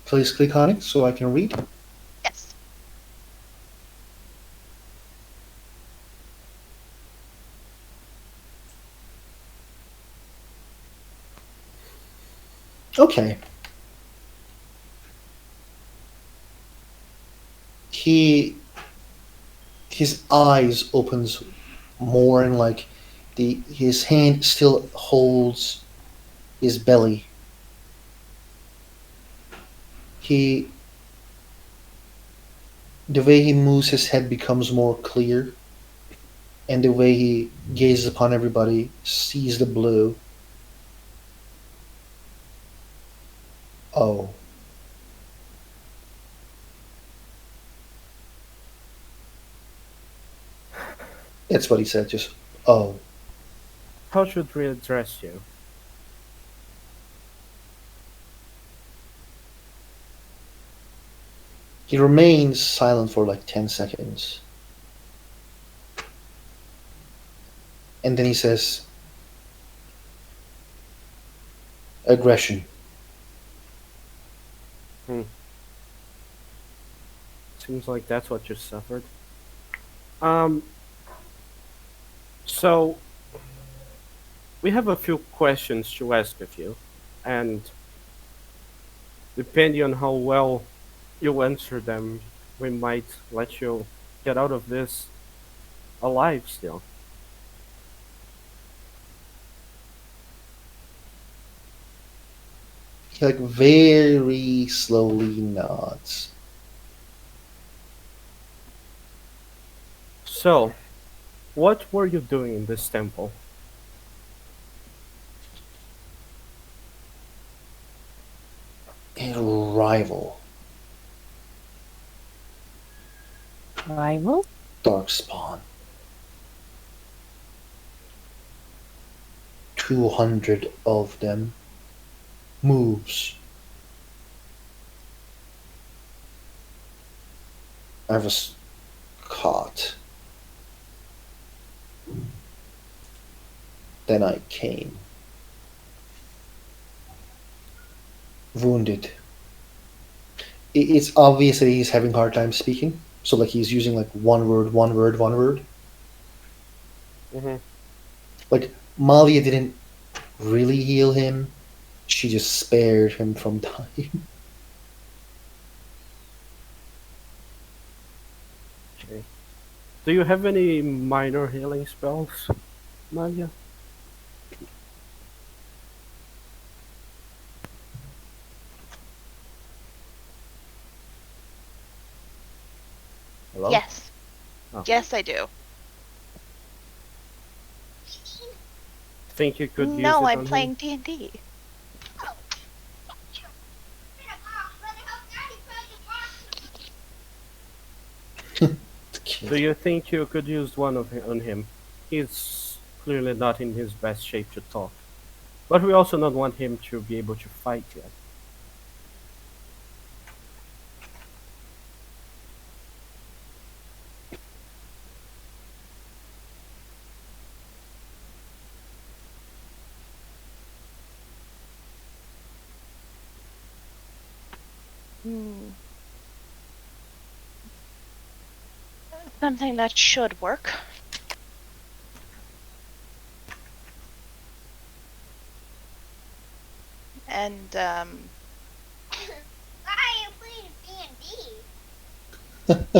Please click on it so I can read. Yes. Okay. His eyes opens more and like his hand still holds his belly. He the way he moves his head becomes more clear, and the way he gazes upon everybody sees the blue. Oh. That's what he said, just oh. How should we address you? He remains silent for like 10 seconds. And then he says, aggression. Seems like that's what you suffered. So we have a few questions to ask of you, and depending on how well you answer them, we might let you get out of this alive still. He like very slowly nods. So, what were you doing in this temple? A rival, Rival? Darkspawn. 200 of them. Moves. I was caught. Then I came. Wounded. It's obvious that he's having a hard time speaking. So like he's using like one word, one word, one word. Mm-hmm. Like Malia didn't really heal him. She just spared him from dying. Okay. Do you have any minor healing spells, Nadia? Hello? Yes. Oh. Yes, I do. Think you could use No, it I'm on playing him? D&D. Do you think you could use one on him? He's clearly not in his best shape to talk. But we also don't want him to be able to fight yet. Hmm. Something that should work. And,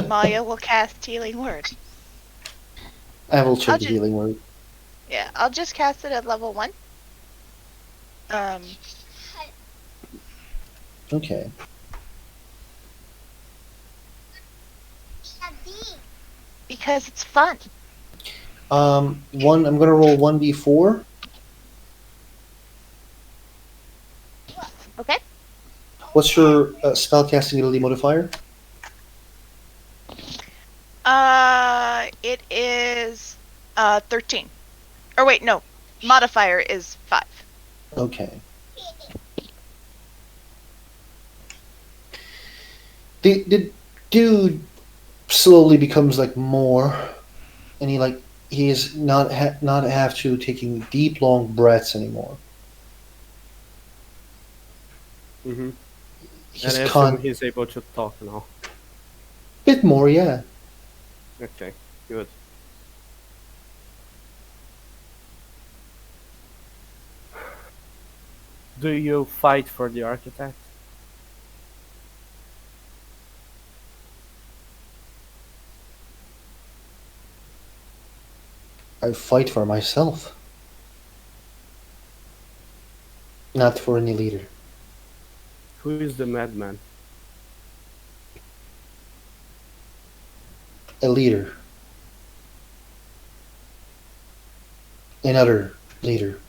Maya will cast Healing Word. I will check I'll the ju- healing word. Yeah, I'll just cast it at level 1. Um, Okay. because it's fun. I'm gonna roll 1d4. Okay? What's your spellcasting ability modifier? It is, 13. Or wait, no. Modifier is 5. Okay. The dude slowly becomes like more, and he is not have to taking deep long breaths anymore. Mm-hmm. He's And I assume con he's able to talk now. bit more, yeah. Okay, good. Do you fight for the architect? I fight for myself, not for any leader. Who is the madman? A leader, another leader.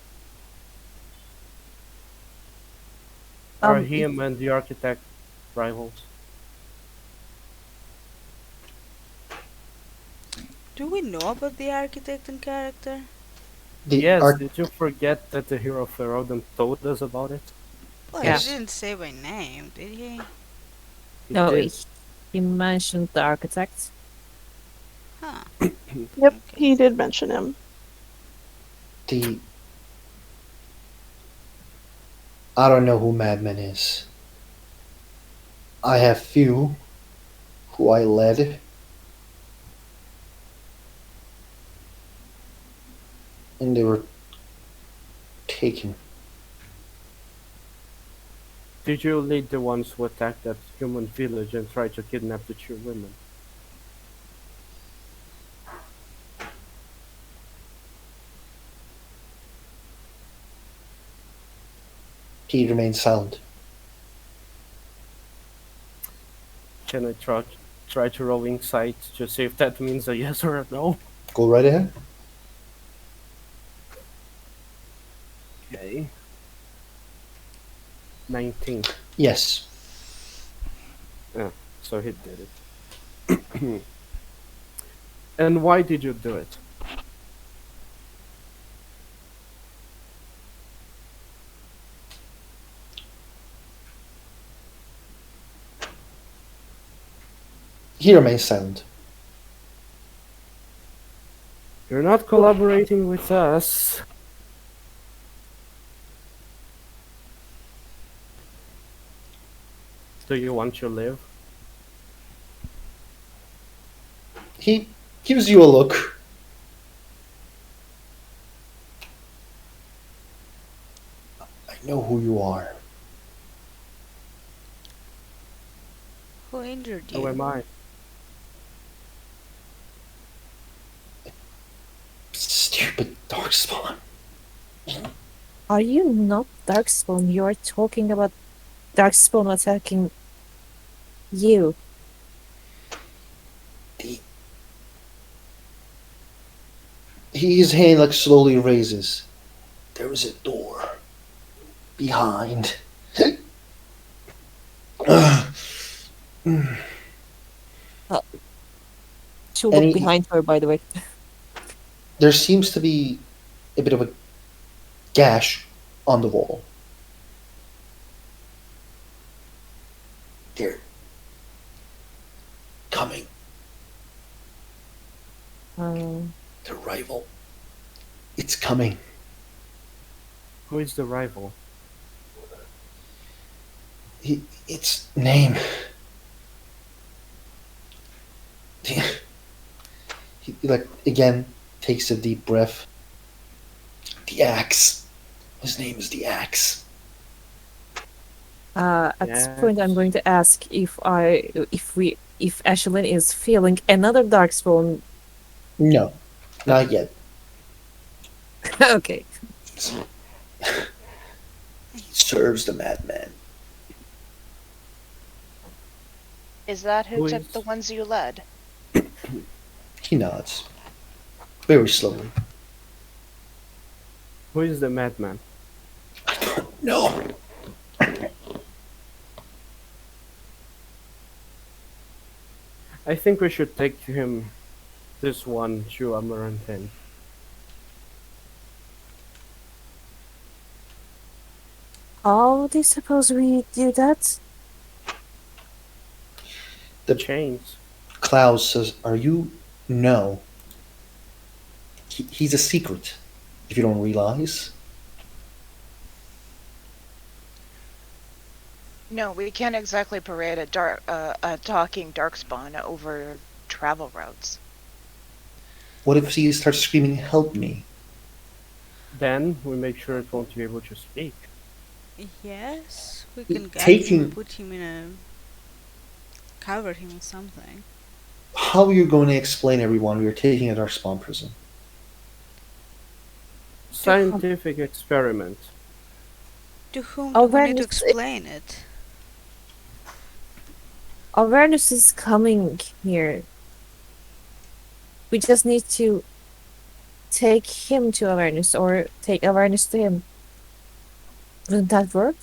Are Um, him and the architect rivals? Do we know about the architect and character? The Yes, arch did you forget that the hero of Ferodon told us about it? Well, Yeah. he didn't say by name, did he? He no, did. he mentioned the architect. Huh. Yep, Okay. he did mention him. the I don't know who Madman is. I have few who I led, and they were taken. Did you lead the ones who attacked that human village and tried to kidnap the 2 women? He remains silent. Can I try to roll insight to see if that means a yes or a no? Go right ahead. Okay. 19. Yes. So he did it. And why did you do it? He remains silent. You're not collaborating with us. Do you want to live? He gives you a look. I know who you are. Who injured So am you? I. Stupid darkspawn. Are you not Darkspawn? You are talking about Darkspawn attacking you. His hand like slowly raises. There is a door behind. To And look he- behind her, by the way. There seems to be a bit of a gash on the wall. They're coming. Um, The rival. It's coming. Who is the rival? Its name. He like again takes a deep breath. The Axe. His name is the Axe. at this point, I'm going to ask if Ashlyn is feeling another Darkspawn. No, not yet. Okay. He serves the madman. Is that who Who took is- the ones you led? He nods. Very slowly. Who is the madman? No. I think we should take him, this one, to Amaranthine. How do you suppose we do that? The chains. Klaus says, "Are you?" No. He's a secret. If you don't realize. No, we can't exactly parade a talking darkspawn over travel routes. What if he starts screaming, "Help me"? Then we make sure it won't be able to speak. Yes, we can guide Taking- him, put him in a... cover him with something. How are you going to explain everyone we are taking at our spawn prison? Scientific experiment. To whom Oh, do we need to when- explain it? Awareness is coming here. We just need to take him to awareness or take awareness to him. Wouldn't that work?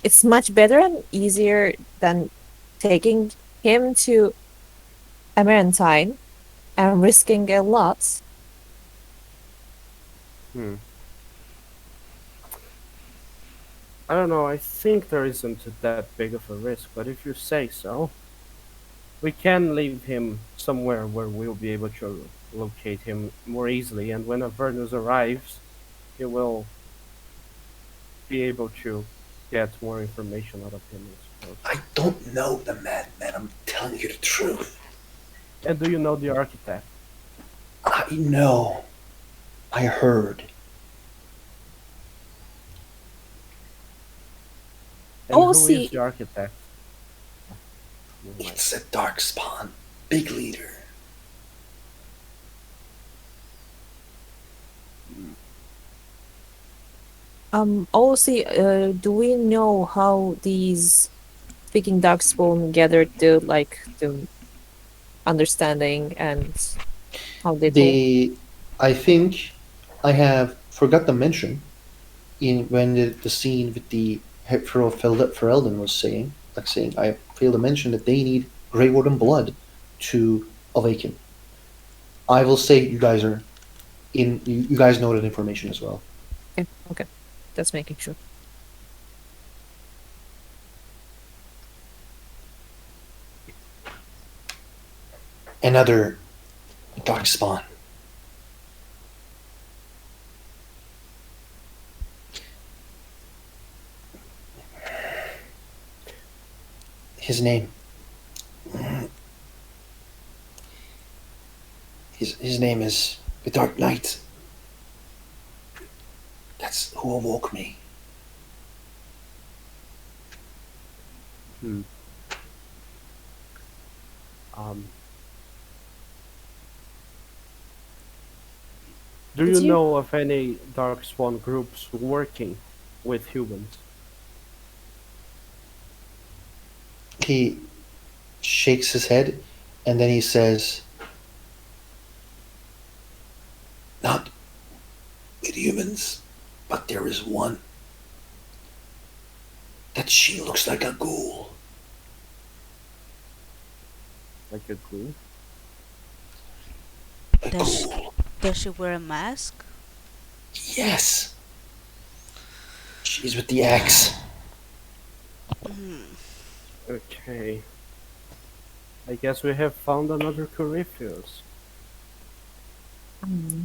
It's much better and easier than taking him to Amarantine and risking a lot. I don't know, I think there isn't that big of a risk, but if you say so, we can leave him somewhere where we'll be able to locate him more easily, and when Avernus arrives, he will be able to get more information out of him, I suppose. I don't know the madman. I'm telling you the truth. And do you know the architect? I know. I heard. And Oh, who see, is the architect? Never mind. It's a darkspawn, big leader. oh, see, do we know how these speaking darkspawn gathered the understanding and how they talk? I think I have forgot to mention in when the scene with the Ferelden was saying, I failed to mention that they need Grey Warden blood to awaken. I will say you guys are you guys know that information as well. Okay, okay, that's making sure. Another darkspawn. His name. His name is the Dark Knight. That's who awoke me. Hmm. Um, do Did you you- know of any Darkspawn groups working with humans? He shakes his head and then he says, "Not with humans, but there is one. That she looks like a ghoul." Like a group? A Does- ghoul. Does she wear a mask? Yes. She's with the axe. Hmm. Okay. I guess we have found another Corypheus. Hmm.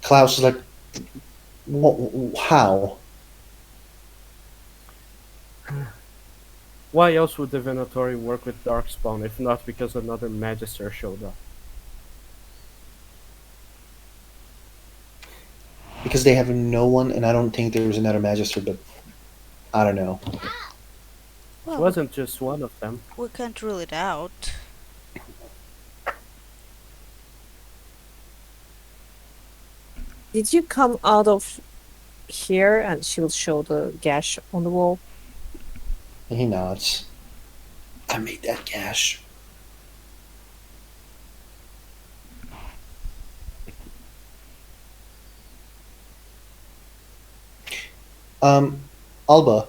Klaus is like, how? Why else would the Venatori work with Darkspawn if not because another Magister showed up? Because they have no one, and I don't think there was another Magister, but I don't know. It Well, wasn't just one of them. we can't rule it out. Did you come out of here? And she will show the gash on the wall. And he nods. I made that gash. Alba,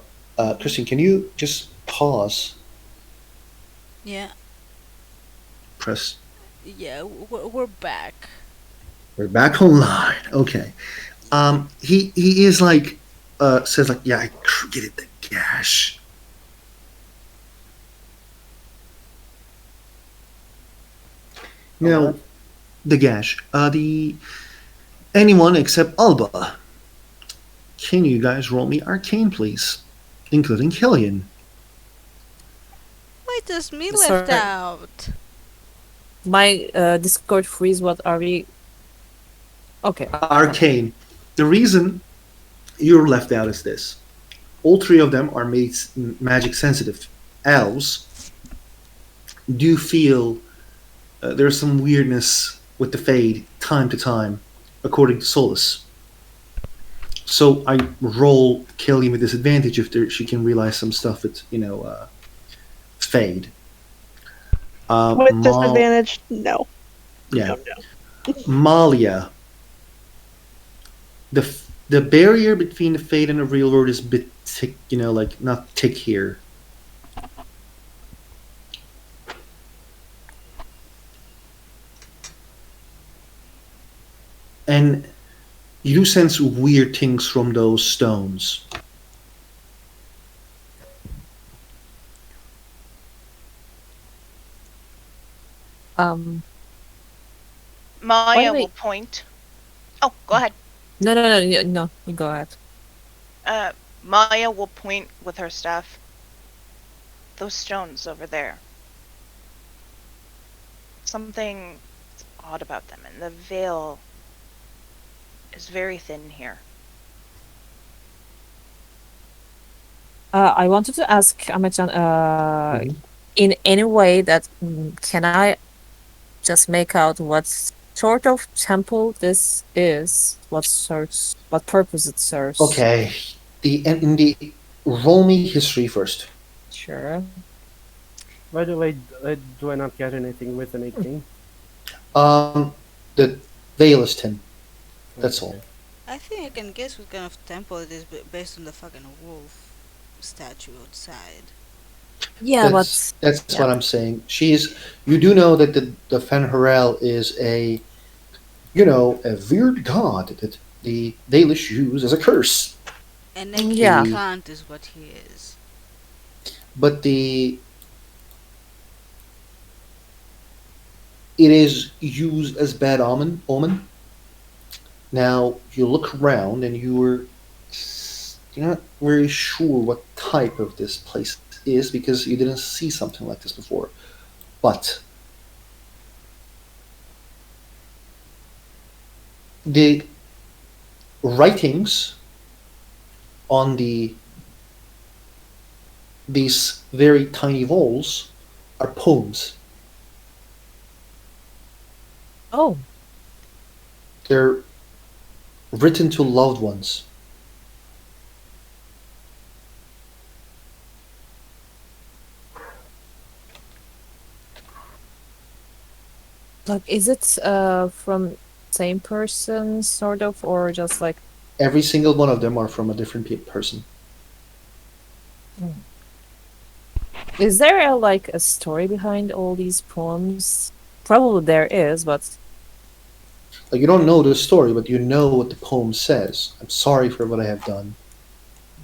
Christian, can you just pause? Yeah, Press. yeah, we're back. We're back online. Okay. He is like, says like, yeah, I created the gash. Now, What? the gash. The anyone except Alba. Can you guys roll me arcane, please, including Killian? Why does me Sorry. left out? My Discord freeze. What are we? Okay. Arcane. The reason you're left out is this: all three of them are magic sensitive. Elves do feel there's some weirdness with the fade time to time, according to Solus. So I roll Killian with disadvantage if she can realize some stuff with fade. With Mal- disadvantage, no. yeah, No. Malia. The barrier between the fade and the real world is a bit thick, like not thick here. And you do sense weird things from those stones. Um. Maya wait. will point. Oh, go ahead. No. You go ahead. Maya will point with her staff. Those stones over there. Something odd about them, and the veil is very thin here. I wanted to ask Amachan, Mhm. in any way that can I just make out what sort of temple this is? What purpose it serves? Okay, in the roll me history first. Sure. By the way, do I not get anything with an 18? The veil is 10. That's all. Okay. I think I can guess what kind of temple it is based on the fucking wolf statue outside. Yeah, That's but that's what yeah. I'm saying. She's. You do know that the Fen'Harel is a weird god that the Dalish use as a curse. A naked Yeah. The cunt is what he is. but the it is used as bad omen. Now you look around and you're not very sure what type of this place is because you didn't see something like this before. But the writings on these very tiny walls are poems. Oh, They're written to loved ones. like is it from same person sort of, or just like Every single one of them are from a different person. is there like a story behind all these poems? Probably there is, but Like you don't know the story, but you know what the poem says. I'm sorry for what I have done.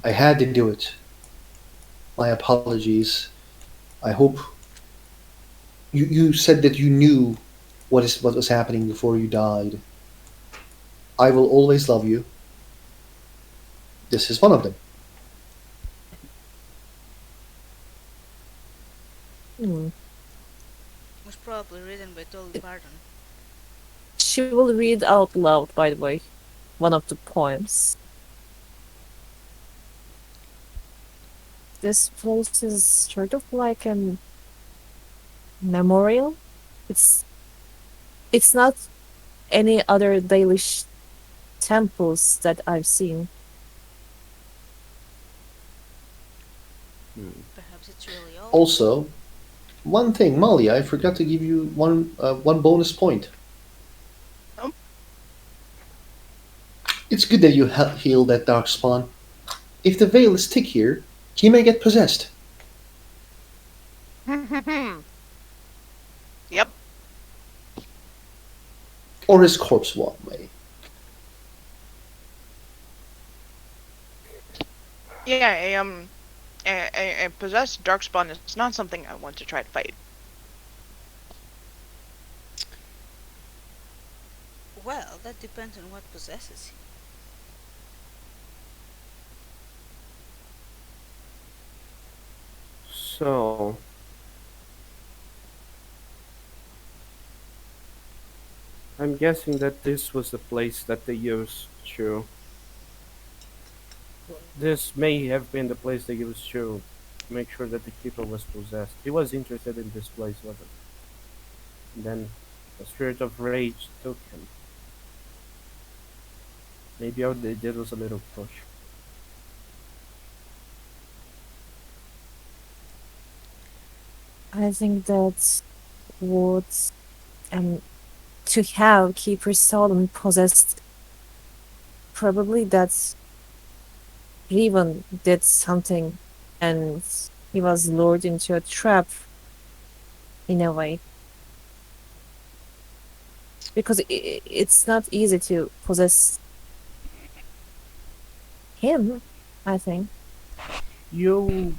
I had to do it. My apologies. I hope you said that you knew what was happening before you died. I will always love you. This is one of them. hmm. Was probably written by Dolly Parton. She will read out loud, by the way, one of the poems. This place is sort of like a memorial. It's it's not any other Dalish temples that I've seen. Perhaps it's really old. Also, one thing, Molly, I forgot to give you one bonus point. Oh. It's good that you healed that dark spawn. If the veil is thick here, he may get possessed. Yep. Or his corpse may. Yeah, a possessed darkspawn is not something I want to try to fight. Well, that depends on what possesses him. So, I'm guessing that this was the place that they used to. This may have been the place they used to make sure that the keeper was possessed. He was interested in this place, wasn't he? And then the spirit of rage took him. Maybe all they did was a little push. I think that would um to have Keeper Solomon possessed, probably that Riven did something and he was lured into a trap in a way. Because it's not easy to possess him, I think. You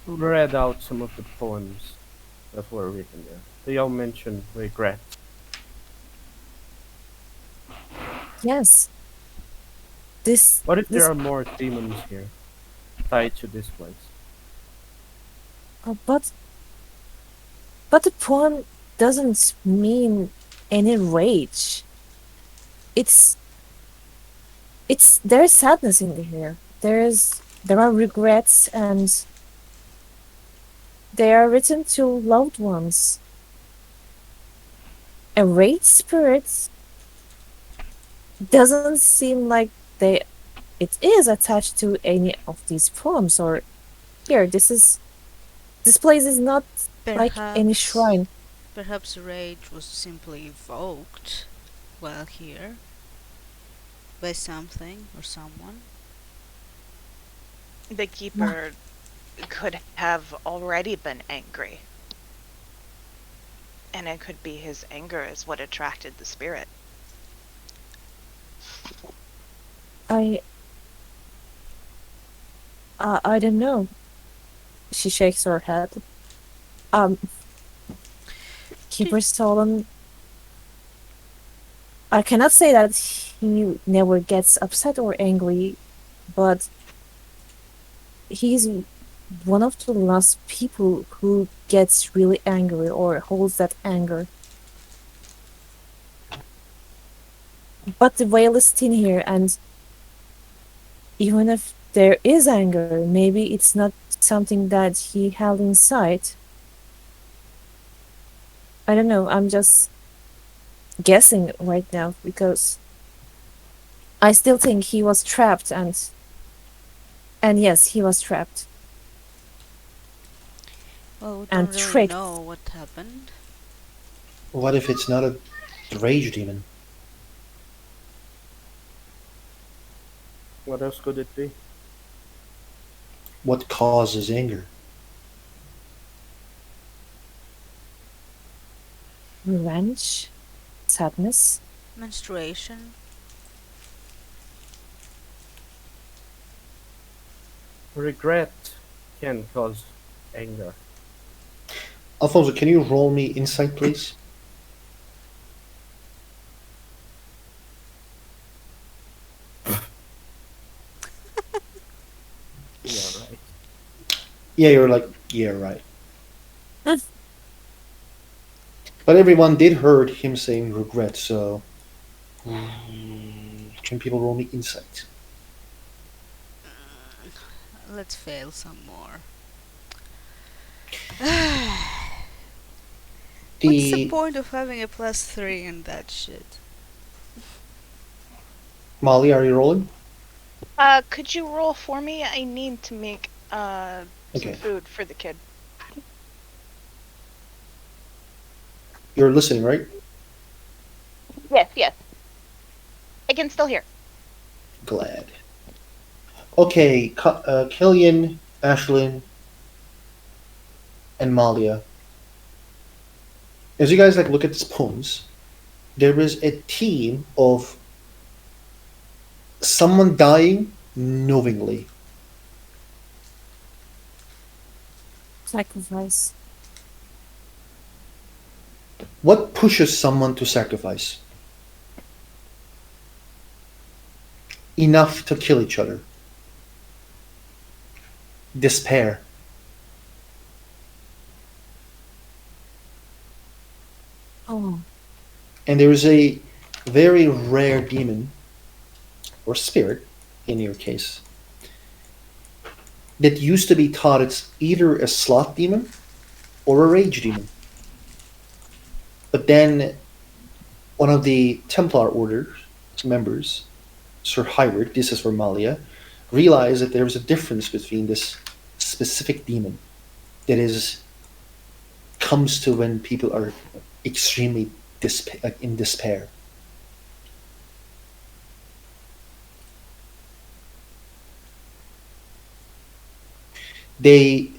read out some of the poems that were written there. They all mention regret. Yes. This What if there this are more demons here tied to this place? but the poem doesn't mean any rage. It's there's sadness in the here. There's there are regrets, and they are written to loved ones. A rage spirit doesn't seem like they it is attached to any of these poems. Or here, this place is not like any Perhaps, shrine. perhaps rage was simply evoked while here by something or someone. The keeper could have already been angry. And it could be his anger is what attracted the spirit. I I don't know. She shakes her head. Um, Keeper Solon. I cannot say that he never gets upset or angry, but he's one of the last people who gets really angry or holds that anger. But the veil is thin here, and even if there is anger, maybe it's not something that he held inside. I don't know, I'm just guessing right now because I still think he was trapped, and yes, he was trapped Well, we and don't really tricked. know what happened. What if it's not a rage demon? What else could it be? What causes anger? Revenge, sadness. Menstruation. Regret can cause anger. Alfonso, can you roll me insight, please? Yeah, right. Yeah, you're like, yeah, right. Hmm. But everyone did heard him saying regret, so can people roll me insight? Let's fail some more. What's the The point of having a +3 in that shit? Molly, are you rolling? Could you roll for me? I need to make some Okay. food for the kid. You're listening, right? Yes, yes. I can still hear. Glad. Okay, Killian, Ashlyn, and Malia. As you guys like look at these poems, there is a theme of someone dying knowingly. Sacrifice. What pushes someone to sacrifice? Enough to kill each other. Despair. Oh, And there is a very rare demon, or spirit in your case, that used to be taught it's either a sloth demon or a rage demon. But then one of the Templar Order's members, Sir Hyward, this is for Malia, realized that there was a difference between this specific demon that is comes to when people are extremely in despair. They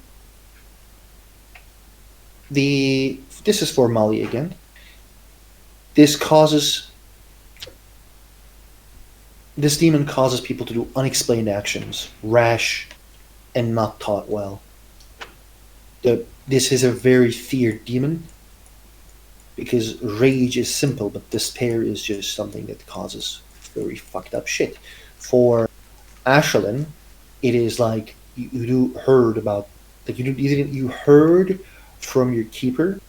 the this is for Mali again. This causes this demon causes people to do unexplained actions, rash and not taught well. This is a very feared demon because rage is simple, but despair is just something that causes very fucked up shit. For Ashelin, it is like you heard about, like you heard from your keeper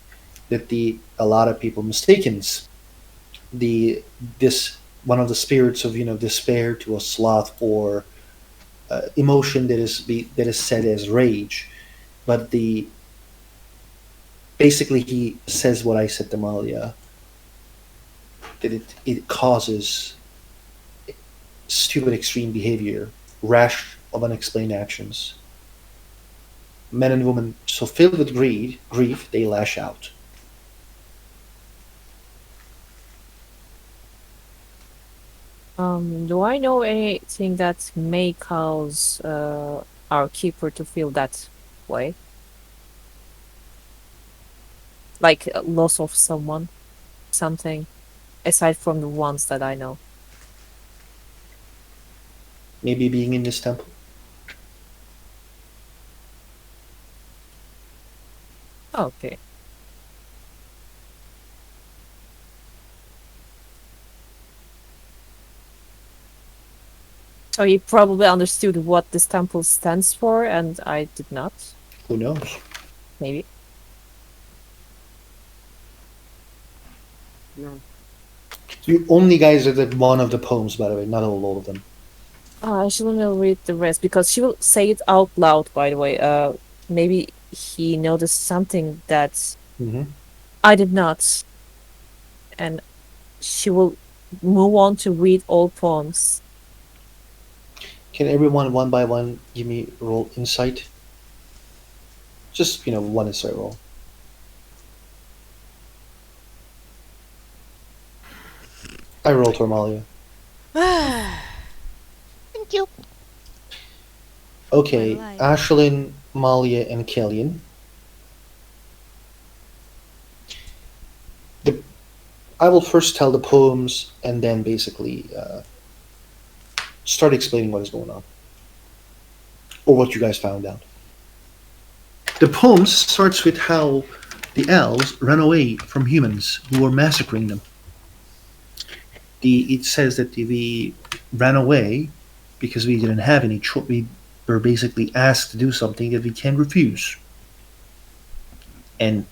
that a lot of people mistakens the this one of the spirits of despair to a sloth or emotion that is said as rage, but the basically he says what I said to Malia, that it causes stupid extreme behavior, rash of unexplained actions. Men and women so filled with grief, they lash out. Do I know anything that may cause our keeper to feel that way? Like loss of someone, something, aside from the ones that I know. Maybe being in this temple. Okay. So he probably understood what this temple stands for, and I did not. Who knows? Maybe. No. You only guys read one of the poems, by the way, not all of them. I shouldn't will read the rest because she will say it out loud. By the way, maybe he noticed something that Mm-hmm. I did not, and she will move on to read all poems. Can everyone one by one give me roll insight? Just one insight roll. I rolled Tormalia. Thank you. Okay, My life. Ashlyn, Malia, and Killian. I will first tell the poems and then basically start explaining what is going on or what you guys found out. The poems starts with how the elves ran away from humans who were massacring them. It says that we ran away because we didn't have any choice. We were basically asked to do something that we can't refuse, and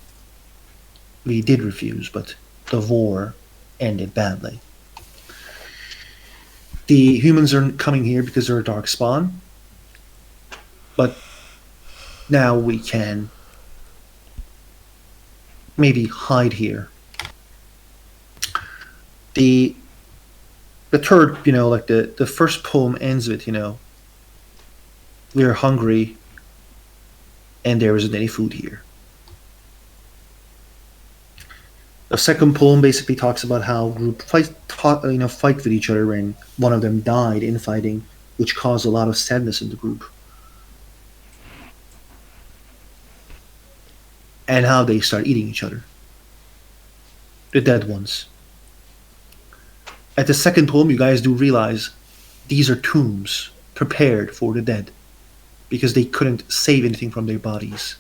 we did refuse, but the war ended badly. The humans are coming here because they're a dark spawn, but now we can maybe hide here. The the third, like the first poem ends with, we are hungry and there isn't any food here. The second poem basically talks about how group fight with each other, and one of them died in fighting, which caused a lot of sadness in the group. And how they start eating each other, the dead ones. At the second poem, you guys do realize these are tombs prepared for the dead because they couldn't save anything from their bodies.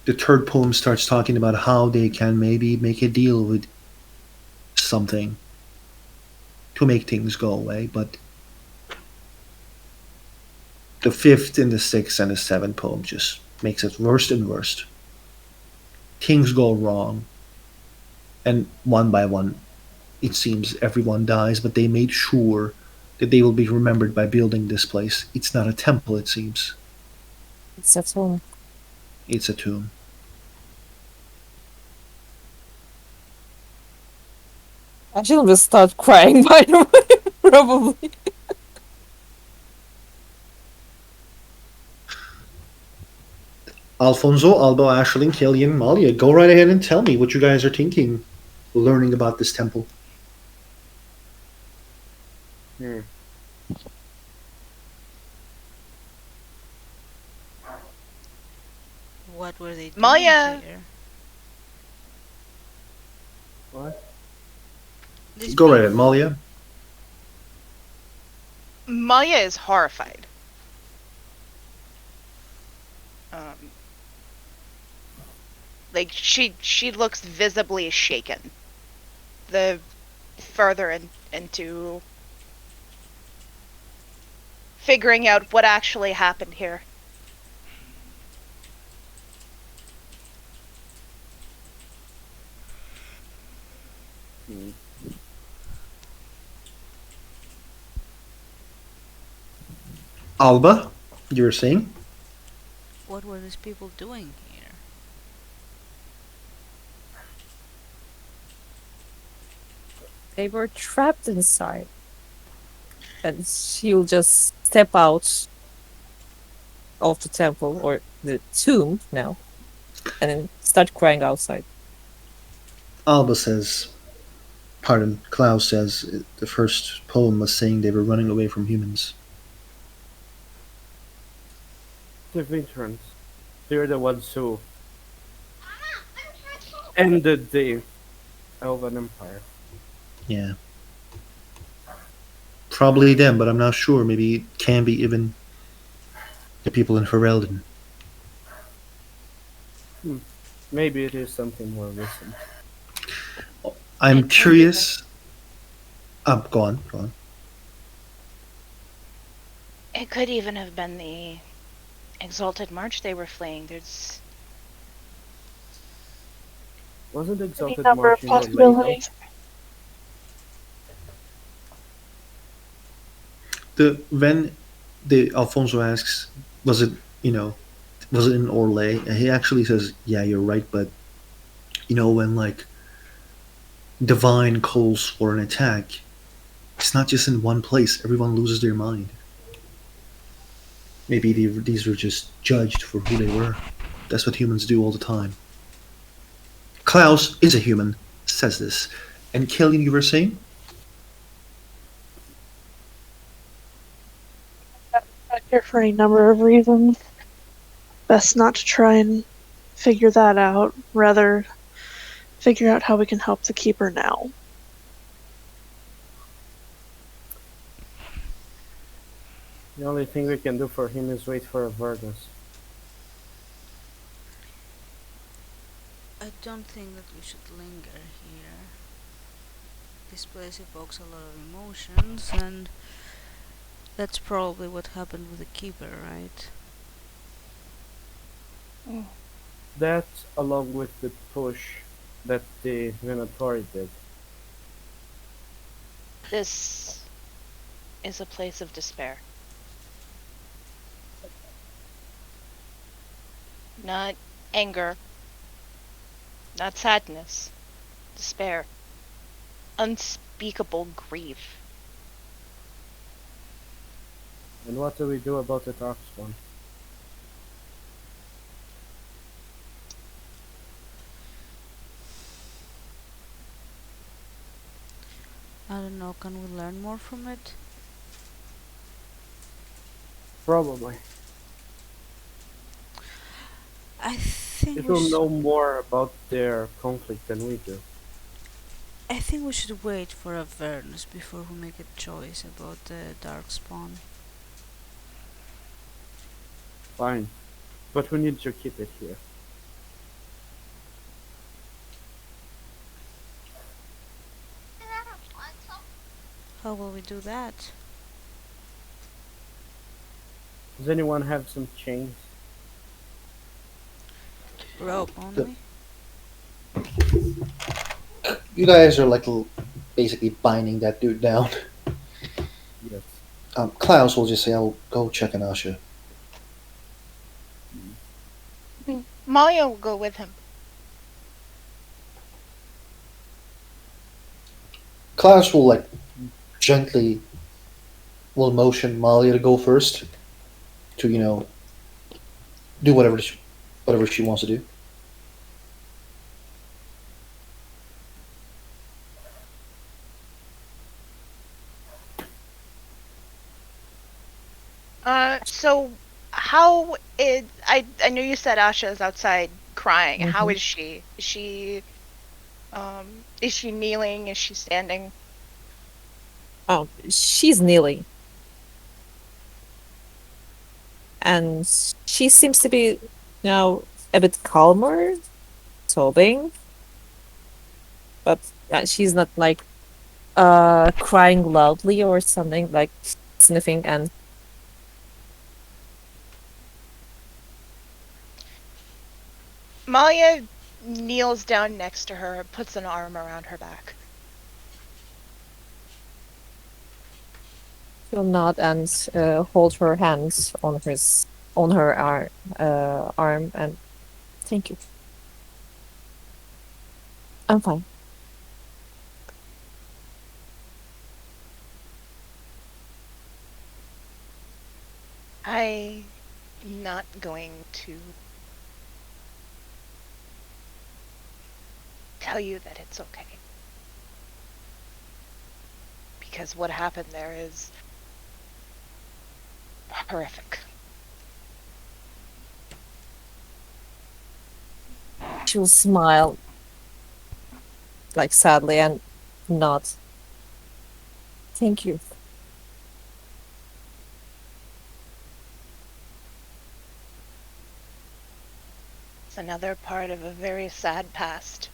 The third poem starts talking about how they can maybe make a deal with something to make things go away, but the fifth and the sixth and the seventh poem just makes it worse and worse. Things go wrong, and one by one, it seems everyone dies, but they made sure that they will be remembered by building this place. It's not a temple, it seems. It's at home. It's a tomb. I shouldn't just start crying, by the way, probably. Alfonso, Albo, Ashlyn, Killian, Malia, go right ahead and tell me what you guys are thinking, learning about this temple. Hmm. What were they doing Maya! here? What? These Go right people- ahead, Malia. Maya is horrified. Like she looks visibly shaken. The further into figuring out what actually happened here. Alba, you were saying? What were these people doing here? They were trapped inside. And she'll just step out of the temple or the tomb now and then start crying outside. Alba says, pardon, Klaus says the first poem was saying they were running away from humans. The veterans. They're the ones who ended the Elven Empire. Yeah. Probably them, but I'm not sure. Maybe it can be even the people in Ferelden. Maybe it is something more recent. I'm curious. Go on, go on. It could even have been the Exalted March they were fleeing. There's Wasn't Any Exalted number of March in the lake? possibilities. When the Alfonso asks, was it was it in Orlais? And he actually says, yeah, you're right, but when like divine calls for an attack, it's not just in one place. Everyone loses their mind. Maybe these were just judged for who they were. That's what humans do all the time. Klaus is a human, says this. And Killian, you were saying? Not here for any number of reasons. Best not to try and figure that out. Rather, figure out how we can help the Keeper now. The only thing we can do for him is wait for Avernus. I don't think that we should linger here. This place evokes a lot of emotions, and that's probably what happened with the Keeper, right? That, along with the push that the Venatori did. this is a place of despair. Not anger, not sadness, despair, unspeakable grief. And what do we do about the Darkspawn? I don't know, can we learn more from it? Probably. I think It we will sh- know more about their conflict than we do. I think we should wait for Avernus before we make a choice about the Darkspawn. Fine. But we need to keep it here. How will we do that? Does anyone have some chains? Rope only? You guys are like basically binding that dude down. Yes. Klaus will just say, I'll go check on Asha. Malia will go with him. Klaus will like gently will motion Malia to go first to do whatever she wants to do. So how I know you said Asha is outside crying. How Mhm. is she? Is she kneeling? Is she standing? Oh, she's kneeling. And she seems to be now a bit calmer, sobbing. But she's not like crying loudly or something, like sniffing and Malia kneels down next to her and puts an arm around her back. She'll nod and hold her hands on her arm and thank you. I'm fine. I'm not going to tell you that it's okay. Because what happened there is horrific. She'll smile, like sadly, and nod. Thank you. It's another part of a very sad past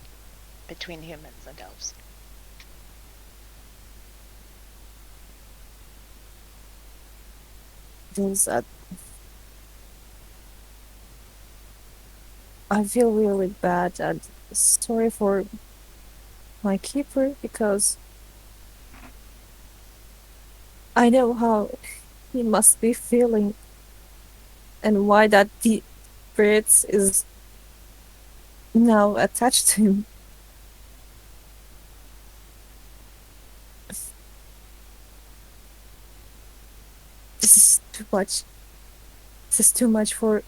between humans and elves. Feels I feel really bad and sorry for my keeper because I know how he must be feeling and why that the spirit is now attached to him. This is too much. This is too much for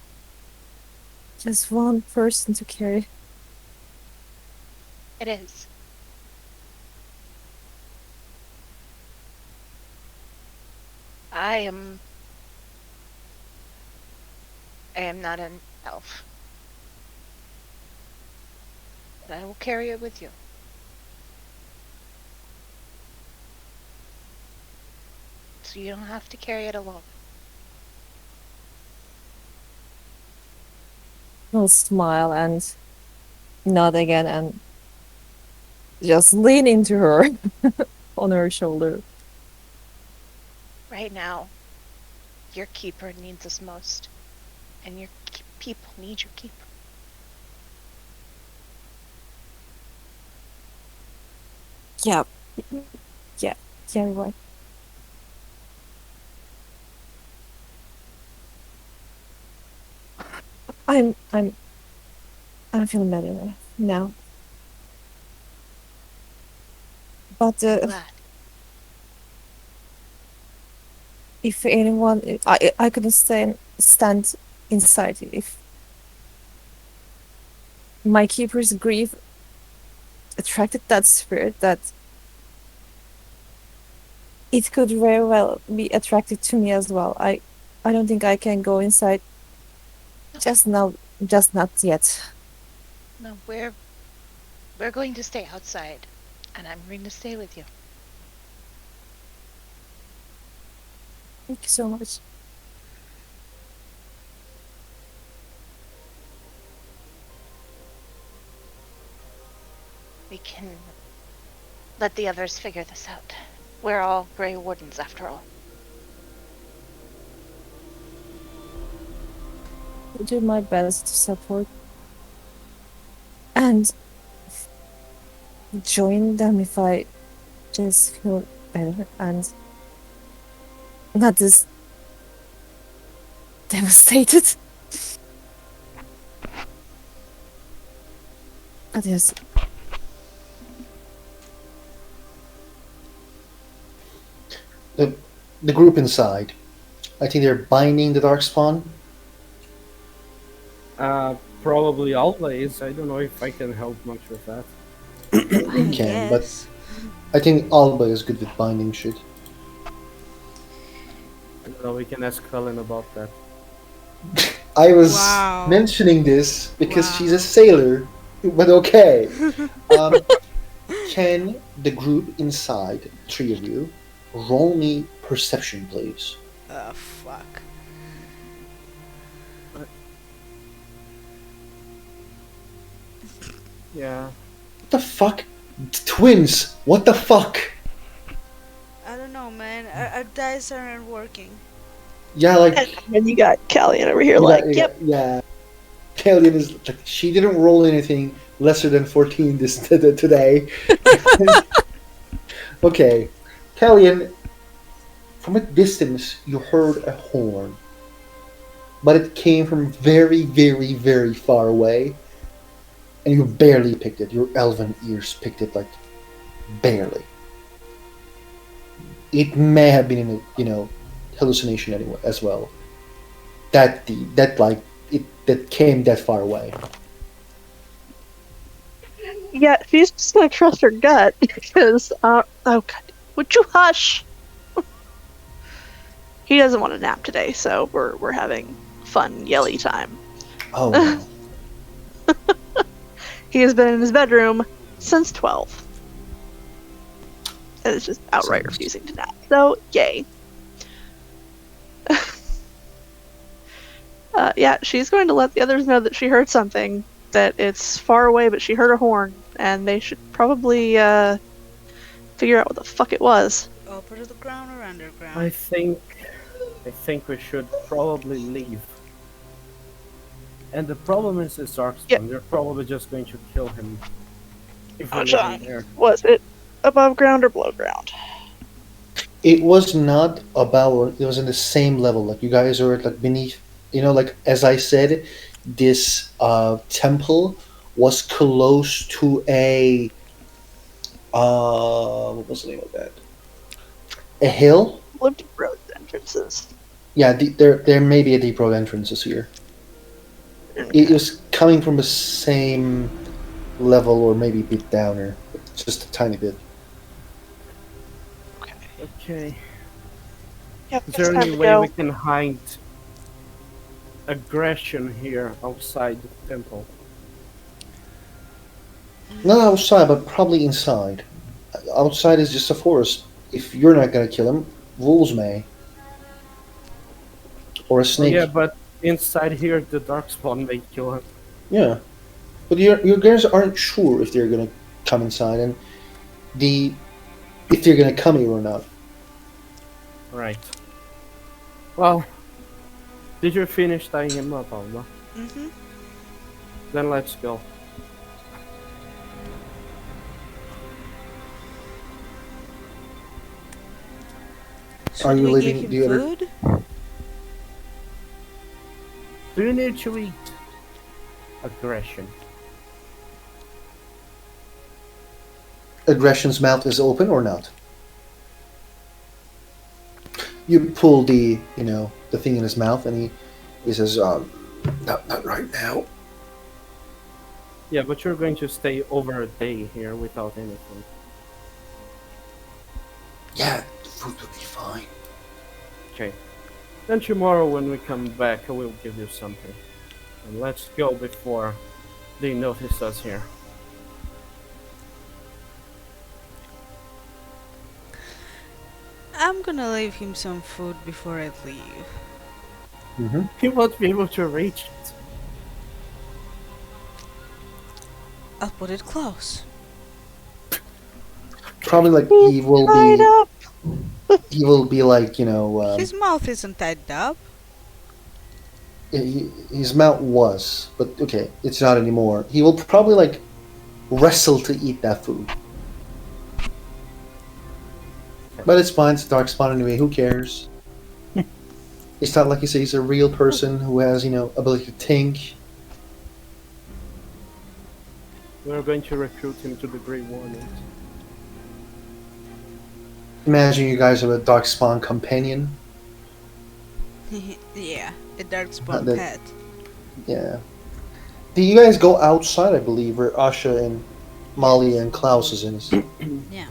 just one person to carry. It is. I am not an elf. But I will carry it with you. So you don't have to carry it alone. He'll smile and nod again and just lean into her on her shoulder. Right now, your keeper needs us most. And your people need your keeper. Yeah. Yeah, you're right. I'm I'm I'm feeling better now. But Glad. if anyone, I couldn't stand inside if my keeper's grief attracted that spirit that it could very well be attracted to me as well. I don't think I can go inside just now, just not yet. No, we're going to stay outside. And I'm going to stay with you. Thank you so much. We can let the others figure this out. We're all Grey Wardens after all. I'll do my best to support and join them if I just feel better and not this devastated. But yes, The group inside, I think they're binding the darkspawn. Probably always. I don't know if I can help much with that. You can, but Yes. I think Alba is good with binding shit. I don't know, we can ask Helen about that. I was Wow. mentioning this because Wow. she's a sailor, but okay. Can the group inside, three of you, roll me perception, please? Oh, fuck. Yeah. What the fuck? Twins! What the fuck? I don't know, man. Our dice aren't working. Yeah, like And you got Callian over here, like, yep. yeah. Kallian is like, she didn't roll anything lesser than 14 today. Okay, Kallian, From a distance, you heard a horn, but it came from very, very, very far away, and you barely picked it. Your elven ears picked it, like, barely. It may have been, hallucination anyway as well. That came that far away. Yeah, she's just gonna trust her gut because, oh god, would you hush? He doesn't want to nap today, so we're having fun yelly time. Oh, no. He has been in his bedroom since 12. And is just outright Sounds- refusing to nap. So, yay. Yeah, she's going to let the others know that she heard something, that it's far away, but she heard a horn, and they should probably figure out what the fuck it was. Over to the ground or underground? I think we should probably leave. And the problem is this Darkspawn. Yeah. They're probably just going to kill him if we Oh, leave John. him there. Was it above ground or below ground? It was not about. It was in the same level. Like you guys are like beneath. Like as I said, this temple was close to a. What was the name of that? A hill. Lived road entrances. Yeah, there may be a deep road entrances here. It was coming from the same level, or maybe a bit downer, just a tiny bit. Okay. Yep, Is it's there time any to way go. we can hide aggression here outside the temple? Not outside, but probably inside. Outside is just a forest. If you're not gonna kill him, wolves may. Or a snake. Yeah, but inside here, the Darkspawn may kill him. Yeah. But your guys aren't sure if they're gonna come inside and if they're gonna come here or not. Right. Well, did you finish tying him up, Alma? Mm-hmm. Then let's go. Should Are you we leaving give the him other- food? Do you need to eat aggression? Aggression's mouth is open or not? You pull the thing in his mouth and he says, not right now. Yeah, but you're going to stay over a day here without anything. Yeah, food will be fine. Okay. Then tomorrow when we come back, I will give you something. And let's go before they notice us here. I'm gonna leave him some food before I leave. Mm-hmm. He won't be able to reach it. I'll put it close. Probably like he will Tied be. up. He will be like His mouth isn't tied up. his mouth was, but okay, it's not anymore. He will probably like wrestle to eat that food. But it's fine. It's a dark spot anyway. Who cares? It's not like you say he's a real person who has ability to think. We're going to recruit him to the Grey Warnings. Imagine you guys have a dark spawn companion. Yeah, a darkspawn that- pet. Yeah. Do you guys go outside? I believe where Asha and Molly and Klaus is in. Yeah.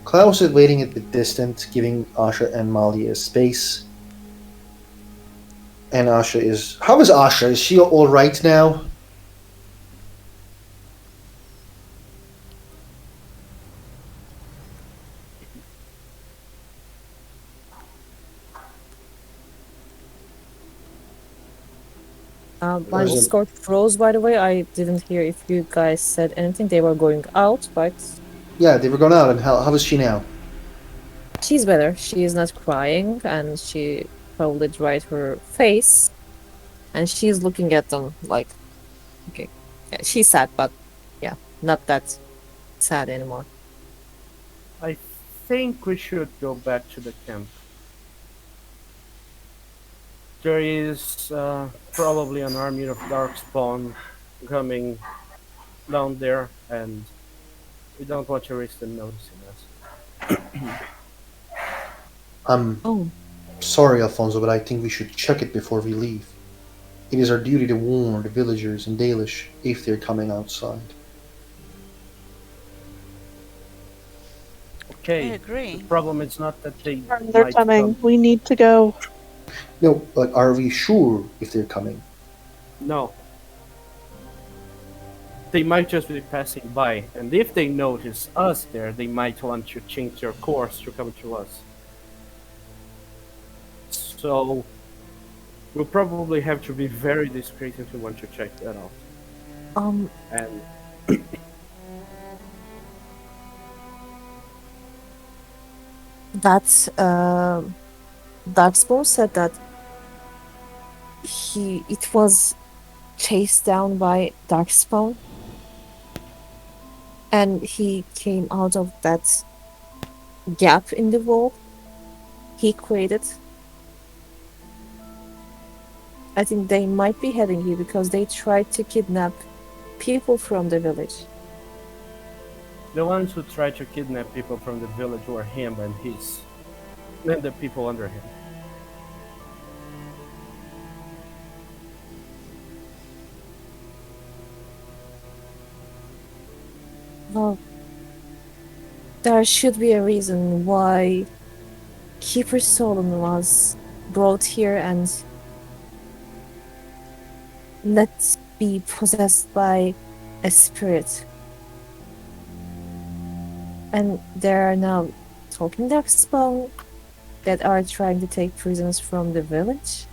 Klaus is waiting at the distance, giving Asha and Molly a space. And Asha is. How is Asha? Is she all right now? My There's a- Discord froze, by the way. I didn't hear if you guys said anything. They were going out, but Yeah, they were going out. And how is she now? she's better. She is not crying, and she probably dried her face, and she's looking at them like, okay, yeah, she's sad, but yeah, not that sad anymore. I think we should go back to the camp. There is probably an army of darkspawn coming down there, and we don't want to risk them noticing us. I'm Oh, sorry, Alfonso, but I think we should check it before we leave. It is our duty to warn the villagers in Dalish if they're coming outside. I Okay, the agree. problem is not that they They're might coming. come. We need to go. No, but are we sure if they're coming? No, they might just be passing by, and if they notice us there, they might want to change their course to come to us. So we'll probably have to be very discreet if we want to check that out. um, And that Darkspawn said that it was chased down by Darkspawn, and he came out of that gap in the wall he created. I think they might be heading here because they tried to kidnap people from the village. the ones who tried to kidnap people from the village were him and the people under him. Well, there should be a reason why Keeper Solon was brought here and let be possessed by a spirit. And there are now talking darkspawn that are trying to take prisoners from the village.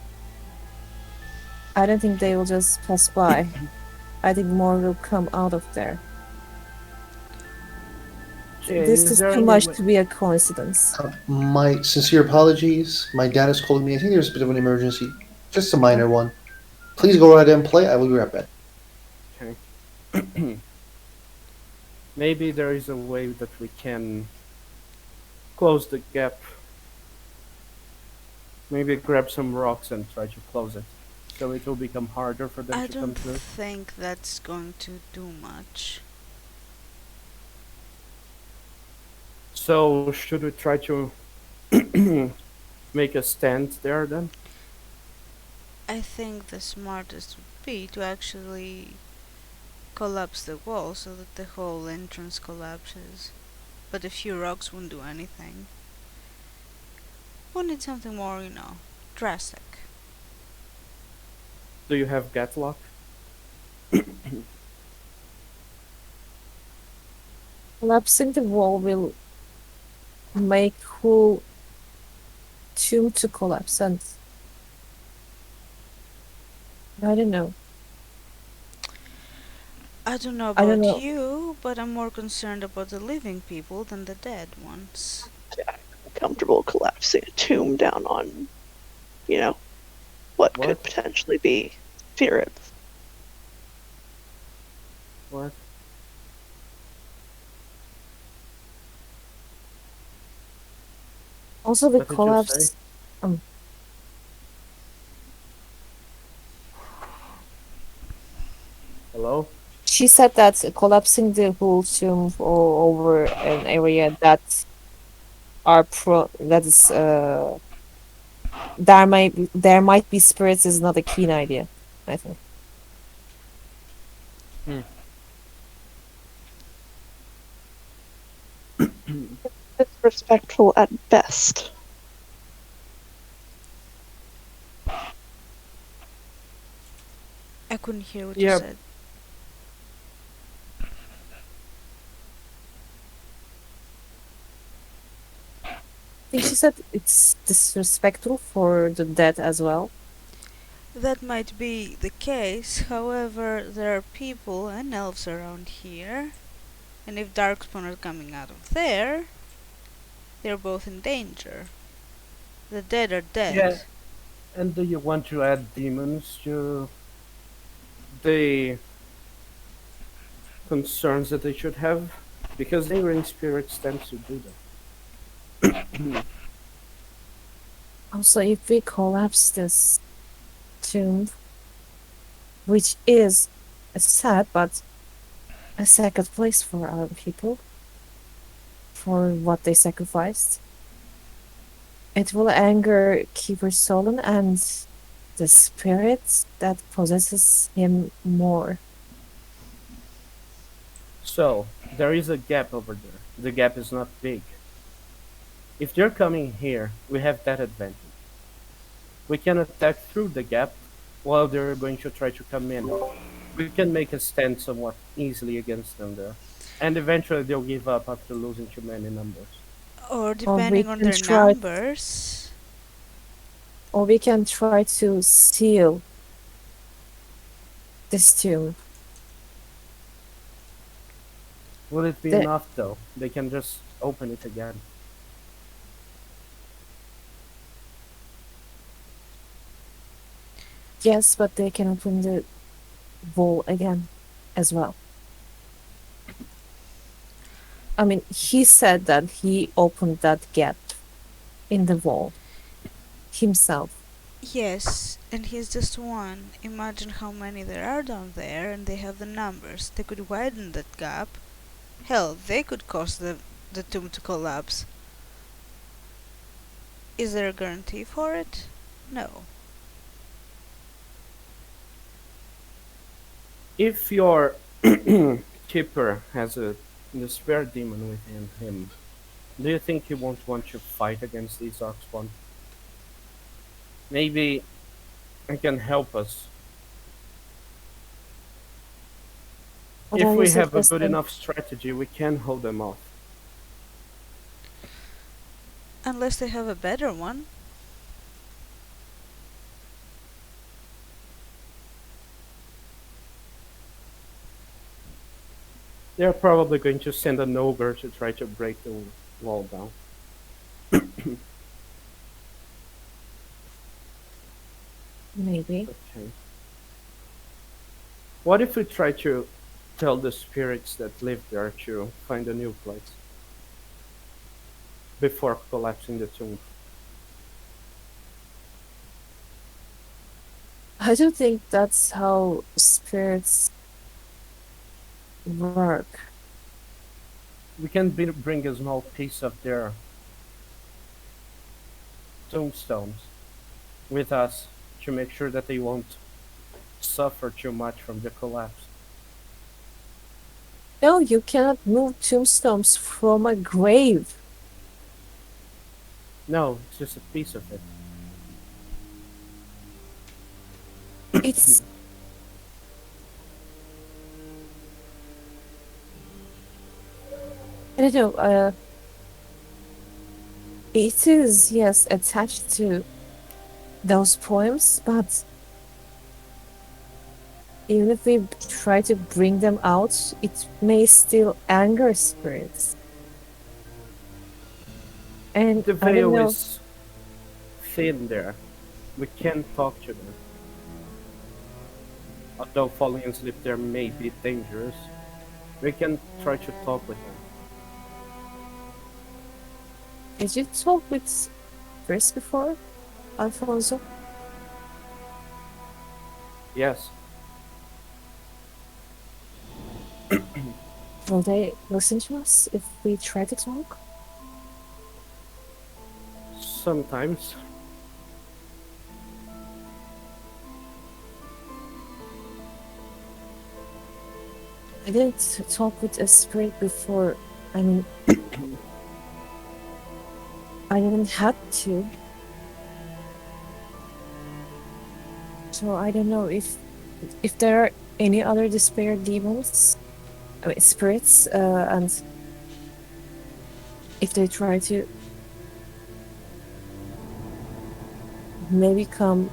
I don't think they will just pass by. I think more will come out of there. Okay, This is there too any much way- to be a coincidence. My sincere apologies. My dad is calling me. I think there's a bit of an emergency. Just a minor one. Please go right ahead and play. I will be right back. Maybe there is a way that we can close the gap. Maybe grab some rocks and try to close it, so it will become harder for them I to come don't through. think that's going to do much. So should we try to make a stand there then? I think the smartest would be to actually collapse the wall so that the whole entrance collapses. But a few rocks won't do anything. We need something more, drastic. Do you have Gatlock? Collapsing the wall will make whole tomb to collapse, and I don't know. I don't know I don't about know. you, but I'm more concerned about the living people than the dead ones. Comfortable collapsing a tomb down on, what could What? potentially be spirits. What? Also, the What did you collapse. say? Hello? She said that collapsing the whole tomb over an area that that is there might be spirits is not a keen idea, I think. Disrespectful at best. I couldn't hear what Yeah. you said. I think she said it's disrespectful for the dead as well. That might be the case, however, there are people and elves around here, and if Darkspawn are coming out of there, they're both in danger. The dead are dead. Yeah. And do you want to add demons to the concerns that they should have? Because lingering spirits tend to do that. Also, if we collapse this tomb, which is sad but a sacred place for our people, for what they sacrificed. It will anger Keeper Solon and the spirit that possesses him more. So, there is a gap over there. The gap is not big. If they're coming here, we have that advantage. We can attack through the gap while they're going to try to come in. We can make a stand somewhat easily against them there. And eventually they'll give up after losing too many numbers. Or Or we depending on can their try, numbers. or we can try to seal this tomb. Will it be The, enough though? They can just open it again. yes, but they can open the wall again as well. I mean, he said that he opened that gap in the wall himself. Yes, and he's just one. Imagine how many there are down there, and they have the numbers. They could widen that gap. Hell, they could cause the tomb to collapse. Is there a guarantee for it? No. If your keeper has a despair demon within him, do you think he won't want to fight against these Oxpawn? Maybe it can help us. What If are you we have a good suggesting? enough strategy, we can hold them off. Unless they have a better one. They're probably going to send an ogre to try to break the wall down. Maybe. Okay. What if we try to tell the spirits that live there to find a new place before collapsing the tomb? I don't think that's how spirits work. We can bring a small piece of their tombstones with us to make sure that they won't suffer too much from the collapse. No, you cannot move tombstones from a grave. No, it's just a piece of it. It's I don't know. It is yes attached to those poems, but even if we try to bring them out, it may still anger spirits. And The I don't veil know. is thin there. We can talk to them. Although falling asleep there may be dangerous, we can try to talk with them. Did you talk with Chris before, Alfonso? Yes, Will they listen to us if we try to talk? sometimes. I didn't talk with a spirit before. I mean, I didn't have to. So I don't know if there are any other despair demons, I mean spirits, and if they try to maybe come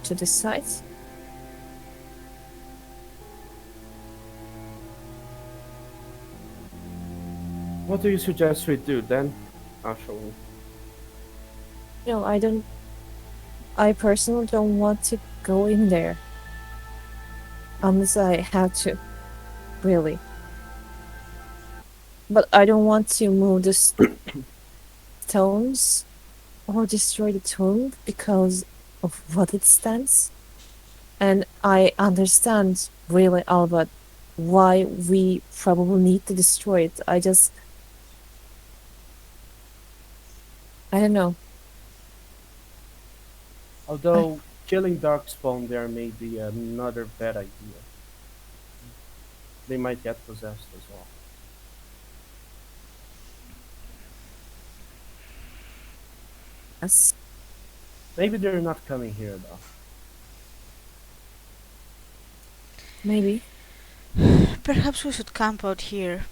to the site. What do you suggest we do then? Actually, No, I don't. I personally don't want to go in there unless I have to, really. But I don't want to move the stones or destroy the tomb because of what it stands. And I understand really, Albert, why we probably need to destroy it. I don't know. Although killing Darkspawn there may be another bad idea. They might get possessed as well. Yes. Maybe they're not coming here though. Maybe. Perhaps we should camp out here.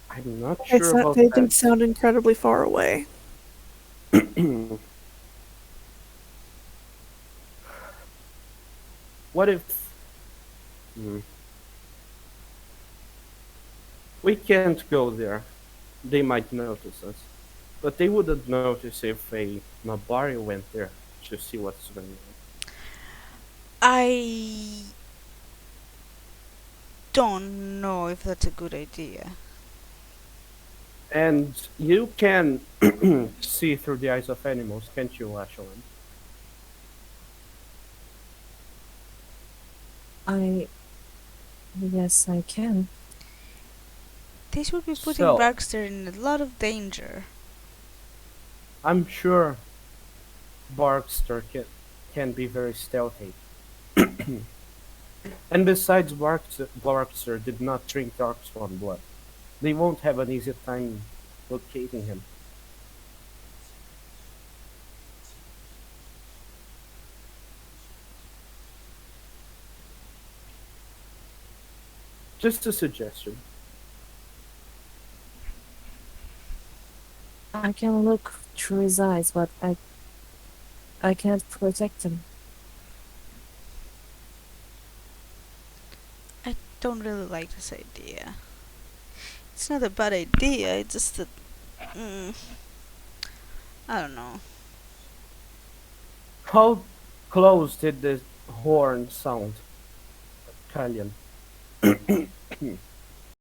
I'm not It's sure not, about they do that. sound incredibly far away. What if we can't go there? They might notice us. But they wouldn't notice if a Nabari went there to see what's going on. I don't know if that's a good idea. And you can see through the eyes of animals, can't you, Ashelin? Yes, I can. This would be putting So- Baxter in a lot of danger. I'm sure Barkster can be very stealthy. And besides, Barkster did not drink Darkspawn blood. They won't have an easy time locating him. Just a suggestion. I can look through his eyes, but I can't protect him. I don't really like this idea. It's not a bad idea, it's just that. I don't know. How close did the horn sound, Kalian?